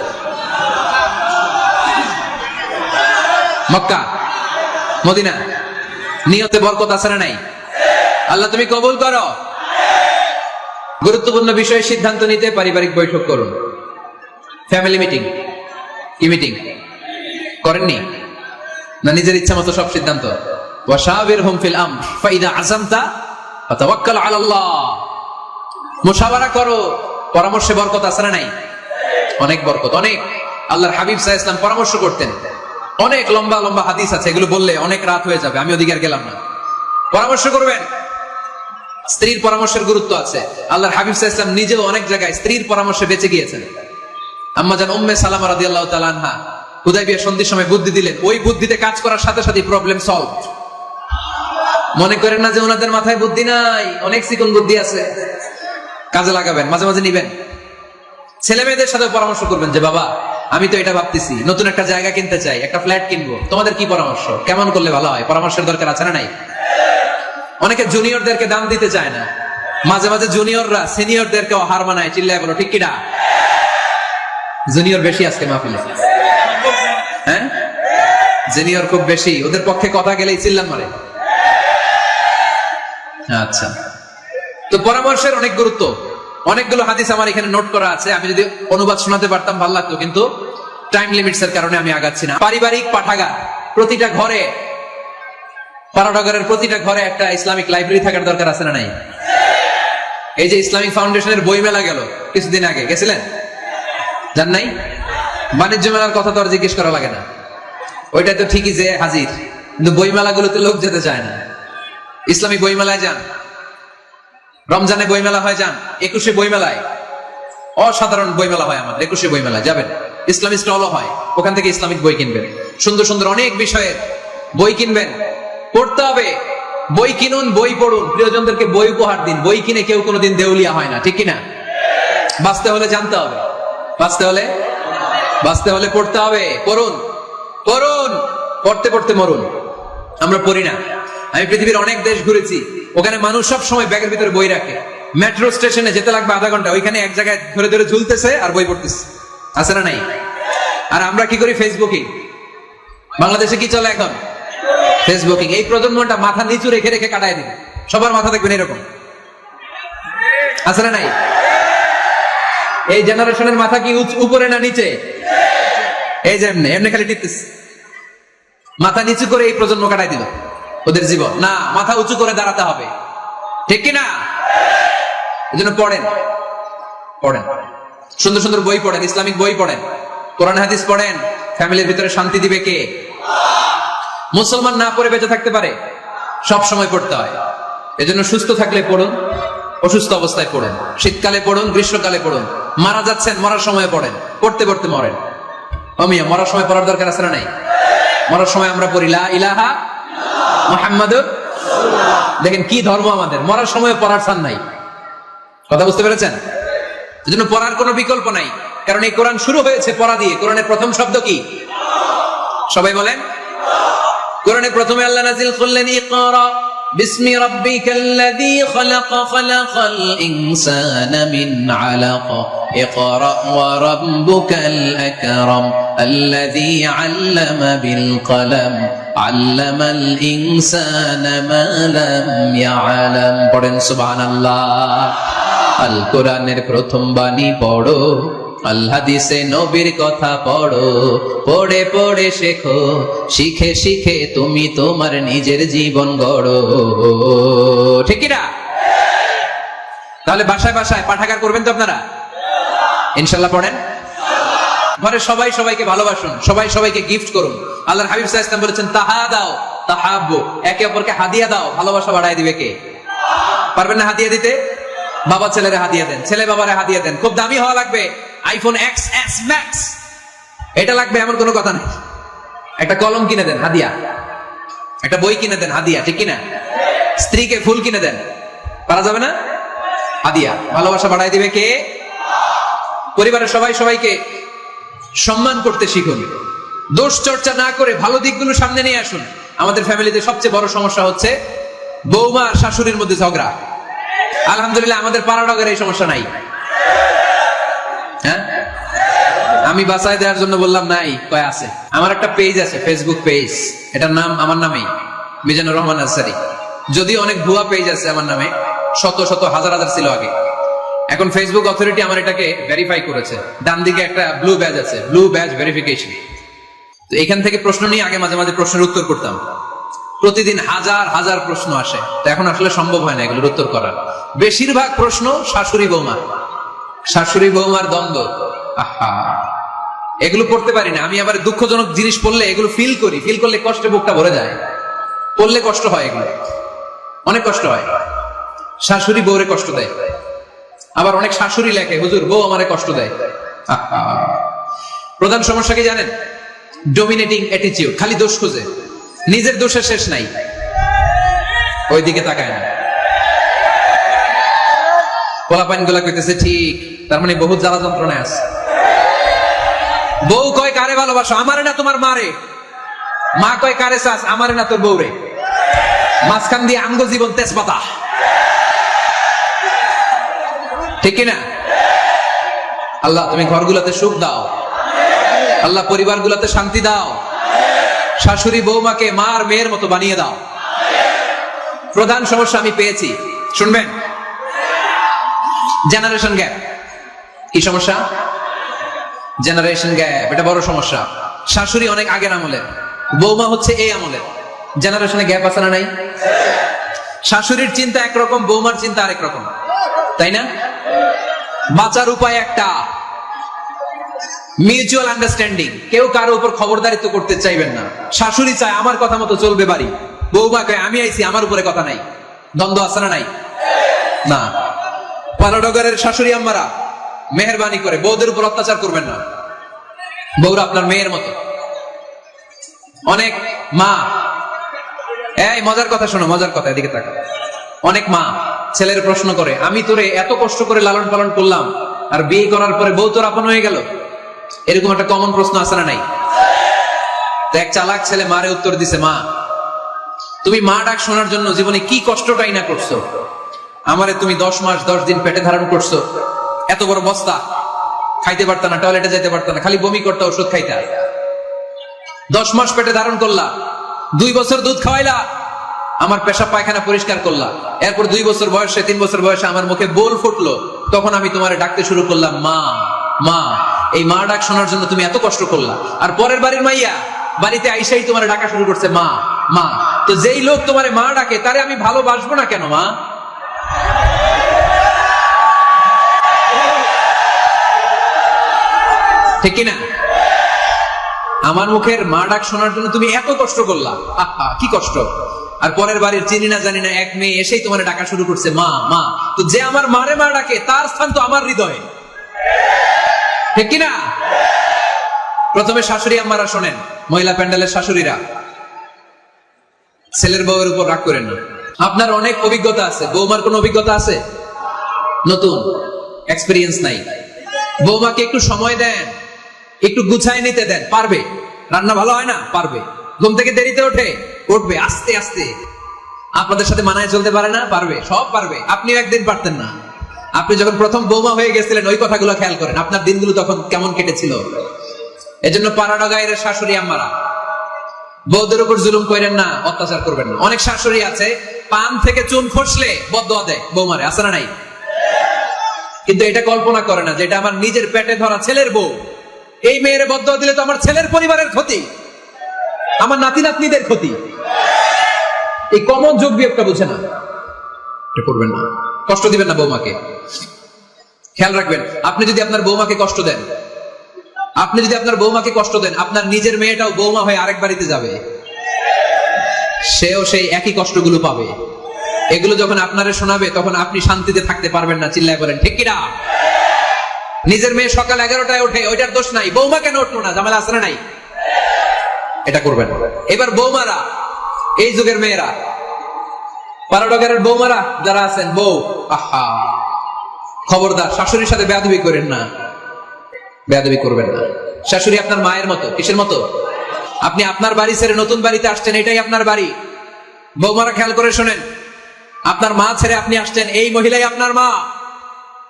Speaker 1: মক্কা, মদিনা। নিয়তে বরকত আছে না নাই? আল্লাহ তুমি কবুল করো। গুরুত্বপূর্ণ বিষয়ে সিদ্ধান্ত নিতে পারিবারিক বৈঠক করুন, ফ্যামিলি মিটিং। কি মিটিং করেননি? না নিজের ইচ্ছা মতো সব সিদ্ধান্ত? ওয়াশাবিরহুম ফিল আমর ফাইদা আযামতা ফাতাওয়াক্কাল আলাল্লাহ। মুশাওয়ারা করো, পরামর্শে বরকত আছে না নাই? অনেক বরকত, অনেক। আল্লাহর হাবিব সাল্লাল্লাহু আলাইহি ওয়াসাল্লাম পরামর্শ করতেন, অনেক লম্বা লম্বা হাদিস আছে, এগুলো বললে অনেক রাত হয়ে যাবে, আমি ওদিকে আর গেলাম না। পরামর্শ করবেন। স্ত্রীর পরামর্শের গুরুত্ব আছে। আল্লাহর হাবিব সাল্লাল্লাহু আলাইহি ওয়াসাল্লাম নিজেও অনেক জায়গায় স্ত্রীর পরামর্শে বেঁচে গিয়েছেন। আম্মা জান উম্মে সালামা রাদিয়াল্লাহু তাআলা আনহা হুদায়বিয়া সন্ধির সময় বুদ্ধি দিলেন, ওই বুদ্ধিতে কাজ করার সাথে সাথে প্রবলেম সলভ। মনে করেন না যে ওনাদের মাথায় বুদ্ধি নাই, অনেক চিকন বুদ্ধি আছে, কাজে লাগাবেন, মাঝে মাঝে নিবেন। ছেলে মেয়েদের সাথে পরামর্শ করবেন যে বাবা আমি তো এটা ভাবতেছি, নতুন একটা জায়গা কিনতে চাই, একটা ফ্ল্যাট কিনবো, তোমাদের কি পরামর্শ, কেমন করলে ভালো হয়? পরামর্শের দরকার আছে না নাই? অনেকে জুনিয়রদেরকে দাম দিতে চায় না, মাঝে মাঝে জুনিয়ররা সিনিয়রদেরকেও হার মানায়, চিল্লায় বলো ঠিক কিনা? জুনিয়র বেশি আজকে মাহফিলে, হ্যাঁ জুনিয়র খুব বেশি, ওদের পক্ষে কথা গেলেই চিল্লান মারে। আচ্ছা, তো পরামর্শের অনেক গুরুত্ব। অনেকগুলো হাদিস আমার এখানে নোট করা আছে, আমি যদি অনুবাদ শোনাতে পারতাম ভালো লাগতো, কিন্তু টাইম লিমিটস এর কারণে আমি আগাচ্ছি না। পারিবারিক পাঠাগার, প্রতিটা ঘরে, পাঠাগারের প্রতিটা ঘরে একটা ইসলামিক লাইব্রেরি থাকার দরকার আছে না নাই? এই যে ইসলামিক ফাউন্ডেশনের বই মেলা গেল কিছুদিন আগে, গেছিলেন? জান নাই? বাণিজ্য মেলার কথা তো আর জিজ্ঞেস করা লাগে না, ওইটা তো ঠিকই যে হাজির, কিন্তু বই মেলাগুলোতে লোক যেতে চায় না। ইসলামিক বই মেলায় যান, রমজানে বই মেলা হয় যান, 21শে বই মেলায়, অসাধারণ বই মেলা হয় আমাদের 21শে বই মেলায় যাবেন, ইসলামী স্টলও হয়, ওখান থেকে ইসলামিক বই কিনবেন, সুন্দর সুন্দর অনেক বিষয়ের বই কিনবেন। পড়তে হবে, বই কিনুন, বই পড়ুন, প্রিয়জনদেরকে বই উপহার দিন। বই কিনে কেউ কোনোদিন দেউলিয়া হয় না, ঠিক কিনা? বাঁচতে হলে জানতে হবে, বাঁচতে হলে পড়তে হবে। পড়ুন পড়ুন, পড়তে পড়তে মরুন। আমরা পড়ি না। আমি পৃথিবীর অনেক দেশ ঘুরেছি, ওখানে মানুষ সব সময় ব্যাগের ভিতরে বই রাখে। মেট্রো স্টেশনে যেতে লাগবে আধা ঘন্টা, ওইখানে এক জায়গায় ধরে ধরে ঝুলতেছে আর বই পড়তেছে, আছে না নাই? আর আমরা কি করি? ফেসবুকিং। বাংলাদেশে কি চলে এখন? ফেসবুকিং। এই প্রজন্মটা মাথা নিচু রেখে রেখে কাটায় দিবে, সবার মাথা দেখবেন এরকম, আছে না নাই? এই জেনারেশনের মাথা কি উপরে না নিচে? এই যে এমনি এমনি খালি টিপতেছে, মাথা নিচু করে এই প্রজন্ম কাটাই দিল ওদের জীবন। না, মাথা উঁচু করে দাঁড়াতে হবে, ঠিক কিনা? এই জন্য পড়েন, পড়েন, সুন্দর সুন্দর বই পড়েন, ইসলামিক বই পড়েন, কোরআন হাদিস পড়েন। ফ্যামিলির ভিতরে শান্তি দিবে কে? মুসলমান না পড়ে বেঁচে থাকতে পারে? সব সময় পড়তে হয়। এজন্য সুস্থ থাকলে পড়ুন, অসুস্থ অবস্থায় পড়ুন, শীতকালে পড়ুন, গ্রীষ্মকালে পড়ুন, মারা যাচ্ছেন মরার সময় পড়েন, পড়তে পড়তে মরেন। অমিয়া, মরার সময় পড়ার দরকার আছে না নাই? মরার সময় আমরা পড়ি লা ইলাহা মুহাম্মাদুর রাসূলুল্লাহ। দেখেন কি ধর্ম আমাদের, মরার সময় পড়ার ছাড় নাই। কথা বুঝতে পেরেছেন? এজন্য পড়ার কোনো বিকল্প নাই, কারণ এই কোরআন শুরু হয়েছে পড়া দিয়ে। কোরআনের প্রথম শব্দ কি? সবাই বলেন। কোরআনে প্রথমে আল্লাহ নাযিল করলেন ইকরা বিসমি রাব্বিকাল্লাযী খালাক খালাকাল ইনসানা মিন আলাক ইকরা ওয়া রাব্বুকাল আকরাম আল্লাযী আল্লামা বিল কলম আল্লামাল ইনসানা মা লাম ইয়ালাম। পড়েন সুবহানাল্লাহ। আল কোরআনের প্রথম বাণী পড়ো, আল হাদিসে নবীর কথা পড়ো, পড়ে পড়ে শেখো, শিখে শিখে তুমি তোমার নিজের জীবন গড়ো, ঠিক কি না? তাহলে বাসায় বাসায় পাঠাগার করবেন তো আপনারা? ইনশাআল্লাহ পড়েন। ঘরে সবাই সবাইকে ভালোবাসুন, সবাই সবাইকে গিফট করুন। আল্লাহর হাবিব সাল্লাল্লাহু আলাইহি ওয়াসাল্লাম বলেছেন তাহাদাও তাহাব্বু, একে অপরকে হাদিয়া দাও, ভালোবাসা বাড়ায় দিবে কে? পারবেন না হাদিয়া দিতে? বাবা ছেলেরে হাদিয়া দেন, ছেলে বাবারে হাদিয়া দেন। খুব দামি হওয়া লাগবে, আইফোন XS Max এটা লাগবে এমন কোনো কথা নেই। একটা কলম কিনে দেন হাদিয়া, একটা বই কিনে দেন হাদিয়া, ঠিক কিনা? স্ত্রীকে ফুল কিনে দেন, পারা যাবে না? হাদিয়া। ভালোবাসা বাড়ায় দিবে কে? পরিবারের সবাই সবাইকে সম্মান করতে শিখুন, দোষ চর্চা না করে ভালো দিকগুলো সামনে নিয়ে আসুন। আমাদের ফ্যামিলিতে সবচেয়ে বড় সমস্যা হচ্ছে বৌমা আর শাশুড়ির মধ্যে ঝগড়া। আলহামদুলিল্লাহ আমাদের পাড়াডাঙ্গার এই সমস্যা নাই। হ্যাঁ, আমি বাঁচায় দেওয়ার জন্য বললাম নাই, কয় আছে। আমার একটা পেজ আছে, ফেসবুক পেজ, এটার নাম আমার নামেই, মিজানুর রহমান আনসারী। যদিও অনেক ভুয়া পেজ আছে আমার নামে, শত শত হাজার হাজার ছিল আগে। এখন ফেসবুক অথরিটি আমার এটাকে ভেরিফাই করেছে। ডান দিকে একটা ব্লু ব্যাজ আছে, ব্লু ব্যাজ ভেরিফিকেশন। তো এখান থেকে প্রশ্ন নিয়ে আগে মাঝে মাঝে প্রশ্নের উত্তর করতাম। প্রতিদিন হাজার হাজার প্রশ্ন আসে, তো এখন আসলে সম্ভব হয় না এগুলোর উত্তর করা। বেশিরভাগ প্রশ্ন শাশুড়ি বৌমার দ্বন্দ্ব। আহা, এগুলো পড়তে পারি না আমি। আবার দুঃখজনক জিনিস পড়লে এগুলো ফিল করলে কষ্টে বুকটা ভরে যায়। পড়লে কষ্ট হয়, এগুলো অনেক কষ্ট হয়। শাশুড়ি বউরে কষ্ট দেয়, আবার অনেক শাশুড়ি লেখে হুজুর বউ আমারে কষ্ট দেয়। প্রধান সমস্যা কি জানেন? ডমিনেটিং অ্যাটিটিউড, খালি দোষ খুঁজে, নিজের দোষের শেষ নাই, ওইদিকে তাকায় না। পোলাপাইন গুলা কইতেছে ঠিক, তার মানে বহুত জ্বালা যন্ত্রণায় আছে। বউ কয় কারে ভালোবাসো? আমারে না তোমার মারে। মা কয় কারে চাস? আমারে না তোর বউরে। মাঝখান দিয়ে আমগো জীবন তেজপাতা। ঠিক কিনা? আল্লাহ তুমি ঘরগুলোতে সুখ দাও, আল্লাহ পরিবারগুলোতে শান্তি দাও, শাশুড়ি বৌমাকে মার মেয়ের মতো বানিয়ে দাও। প্রধান সমস্যা আমি পেয়েছি, শুনবেন? Generation gap. কি সমস্যা? জেনারেশন গ্যাপ, এটা বড় সমস্যা। শাশুড়ি অনেক আগের আমলের, বৌমা হচ্ছে এই আমলের। জেনারেশনে গ্যাপ আছে না নাই? শাশুড়ির চিন্তা একরকম, বৌমার চিন্তা আরেক রকম, তাই না? বাঁচার উপায় একটা, মিউচুয়াল আন্ডারস্ট্যান্ডিং। কেউ কারো উপর খবরদারিত্ব করতে চাইবেন না। শাশুড়ি চায় আমার কথা মতো চলবে বাড়ি, বৌমা কয় আমি আইছি আমার উপরে কথা নাই। দ্বন্দ্ব আছে না নাই? না। পানাডগরের শাশুড়ি আম্মারা মেহেরবানি করে বউদের উপর অত্যাচার করবেন না। বউরা আপনার মেয়ের মতো। অনেক মা, এই মজার কথা শোনো, মজার কথা, এদিকে তাকা। অনেক মা ছেলের প্রশ্ন করে, আমি তোরে এত কষ্ট করে লালন পালন করলাম, আর বিয়ে করার পরে বউ তোর আপন হয়ে গেল। এরকম একটা কমন প্রশ্ন আছে না নাই? তো এক চালাক ছেলে মারে উত্তর দিছে, মা তুমি মা ডাক শোনার জন্য জীবনে কি কষ্টটাই না করছো। আমারে তুমি 10 মাস 10 দিন পেটে ধারণ করছো, এত বড় বস্তা, খাইতে পারতা না, টয়লেটে যেতে পারতা না, খালি বমি করতে, ওষুধ খাইতা। 10 মাস পেটে ধারণ করলা, 2 বছর দুধ খাওয়াইলা, আমার পেশাব পায়খানা পরিষ্কার করলা। এরপর 2 বছর বয়সে, 3 বছর বয়সে আমার মুখে বোল ফুটলো, তখন আমি তোমারে ডাকতে শুরু করলাম মা মা। এই মা ডাক শোনার জন্য তুমি এত কষ্ট করলা, আর পরের বাড়ির মাইয়া বাড়িতে আইসাই তোমারে ডাকা শুরু করছে মা মা। তো যেই লোক তোমারে মা ডাকে, তারে আমি ভালোবাসবো না কেন মা? ঠিক কিনা? আমার মুখের মা ডাক শোনার জন্য তুমি এত কষ্ট করলা, আহা কি কষ্ট। আর পরের বাড়ির চিনি না জানি না এক মেয়ে এসেই তোমার ডাকা শুরু করছে মা মা। তো যে আমার মারে মা ডাকে, তার স্থান তো আমার হৃদয়ে, ঠিক কিনা? প্রথমে শাশুড়ি আম্মারা শোনেন, মহিলা প্যান্ডেলের শাশুড়িরা, ছেলের বউয়ের উপর রাগ করেন না। আপনার অনেক অভিজ্ঞতা আছে, বৌমার কোন অভিজ্ঞতা আছে? নতুন, এক্সপেরিয়েন্স নাই। বৌমাকে একটু সময় দেন, একটু গুছাই নিতে দেন, পারবে। রান্না ভালো হয় না, পারবে। ঘুম থেকে দেরিতে ওঠে, উঠবে আস্তে আস্তে। আপনাদের সাথে মানায় চলতে পারে না, পারবে, সব পারবে। আপনিও একদিন পারতেন না। আপনি যখন প্রথম বৌমা হয়ে গেছিলেন, ওই কথাগুলো খেয়াল করেন, আপনার দিনগুলো তখন কেমন কেটেছিল। এজন্য পাড়াডগাঁয়ের শাশুড়ি আম্মারা, বউদের উপর জুলুম করেন না, অত্যাচার করবেন না। অনেক শাশুড়ি আছে, পান থেকে চুন খসলে বদদোয়া দেয় বৌমারে, আছে না নাই? কিন্তু এটা কল্পনা করে না যে এটা আমার নিজের পেটে ধরা ছেলের বউ। এই মেয়ের বদদোয়া দিলে তো আমার ছেলের পরিবারের ক্ষতি, আমার নাতি নাতনিদের ক্ষতি। এই কমন যোগ বিয়োগটা বুঝে না, এটা করবেন না। কষ্ট দিবেন না বৌমাকে। খেয়াল রাখবেন, আপনি যদি আপনার বৌমাকে কষ্ট দেন, আপনি যদি আপনার বৌমাকে কষ্ট দেন, আপনার নিজের মেয়েটাও বৌমা হয়ে আরেক বাড়িতে যাবে, সেও সেই একই কষ্টগুলো পাবে। এগুলো যখন আপনারে শোনাবে, তখন আপনি শান্তিতে থাকতে পারবেন না। চিল্লায় বলেন ঠিক কিনা? নিজের মেয়ে সকাল 11টায় ওঠে, ওইটার দোষ নাই, বৌমা কেন উঠলো না, ঝামেলা আছে না নাই? এটা করবেন। এবার বৌমারা, এই যুগের মেয়েরা, পাড়াডগাঁয়ের বৌমারা যারা আছেন, বউ, আহা খবরদার শাশুড়ির সাথে বেয়াদবি করেন না, বেয়াদবি করবেন না। শাশুড়ি আপনার মায়ের মতো। কিসের মতো? আপনি আপনার বাড়ি ছেড়ে নতুন বাড়িতে আসছেন, এটাই আপনার বাড়ি। বৌমারা খেয়াল করে শোনেন, আপনার মা ছেড়ে আপনি আসছেন, এই মহিলাই আপনার মা।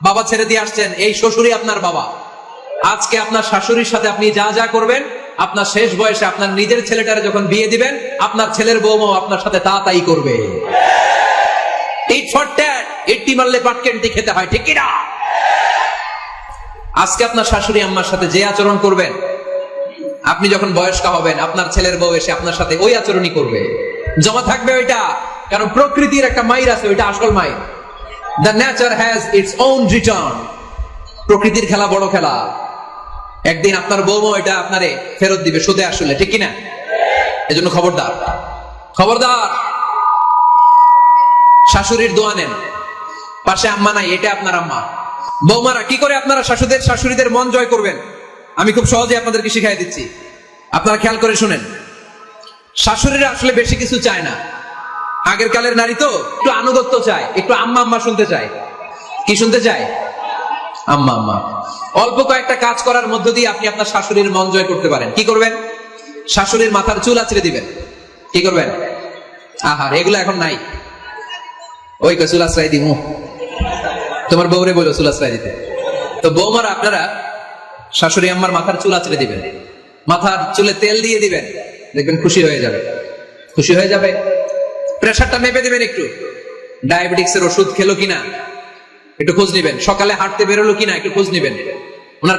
Speaker 1: বাবা ছেড়ে দিয়ে আসছেন, এই শ্বশুরই আপনার বাবা। আজকে আপনার শাশুড়ির সাথে আপনি যা যা করবেন, আপনার শেষ বয়সে আপনার নিজের ছেলেটারে যখন বিয়ে দিবেন, আপনার ছেলের বৌমাও আপনার সাথে তা তাই করবে। ইট ফর ট্যাট, ইট্টি মারলে পাটকেন্টি খেতে হয়, ঠিক কিনা? আজকে আপনার শাশুড়ি আম্মার সাথে যে আচরণ করবেন, আপনি যখন বয়স্ক হবেন, আপনার ছেলের বউ এসে আপনার সাথে ওই আচরণই করবে। জমা থাকবে ওইটা, কারণ প্রকৃতির একটা মাইর আছে, ওইটা আসল মাইর। The nature has its own return. প্রকৃতির খেলা বড় খেলা। একদিন আপনার বৌমা এটা আপনারে ফেরত দিবে সুদে আসলে, ঠিক কিনা? এজন্য খবরদার, খবরদার। শাশুড়ির দোয়া নেন, পাশে আম্মা নাই, এটা আপনার আম্মা। বৌমারা কি করে আপনারা শাশুড়িদের মন জয় করবেন, আমি খুব সহজে আপনাদেরকে শিখাই দিচ্ছি। আপনারা খেয়াল করে শুনেন। শাশুড়িরা আসলে বেশি কিছু চায় না। আগের কালের নারী তো একটু আনুগত্য চায়, একটু আম্মা আম্মা শুনতে চায়। কি শুনতে চায়? আম্মা আম্মা। অল্প কয়েকটা কাজ করার মধ্য দিয়ে আপনি আপনার শাশুড়ির মন জয় করতে পারেন। কি করবেন? শাশুড়ির মাথার চুল আঁচড়ে দিবেন। কি করবেন? আহা, এগুলো এখন নাই। ওই চুল আঁচড়াই দিমু, তোমার বউরে বলো চুল আঁচড়াই দিতে। তো বৌমারা আপনারা শাশুড়ি আম্মার মাথার চুল আঁচড়ে দিবেন, মাথার চুলে তেল দিয়ে দিবেন, দেখবেন খুশি হয়ে যাবে, খুশি হয়ে যাবে। প্রেশারটা মেপে দিবেন, একটু ডায়াবেটিক্সের ওষুধ খেলো কিনা একটু খোঁজ নিবেন, সকালে হাঁটতে বেরোলো কিনা একটু খোঁজ নিবেন, ওনার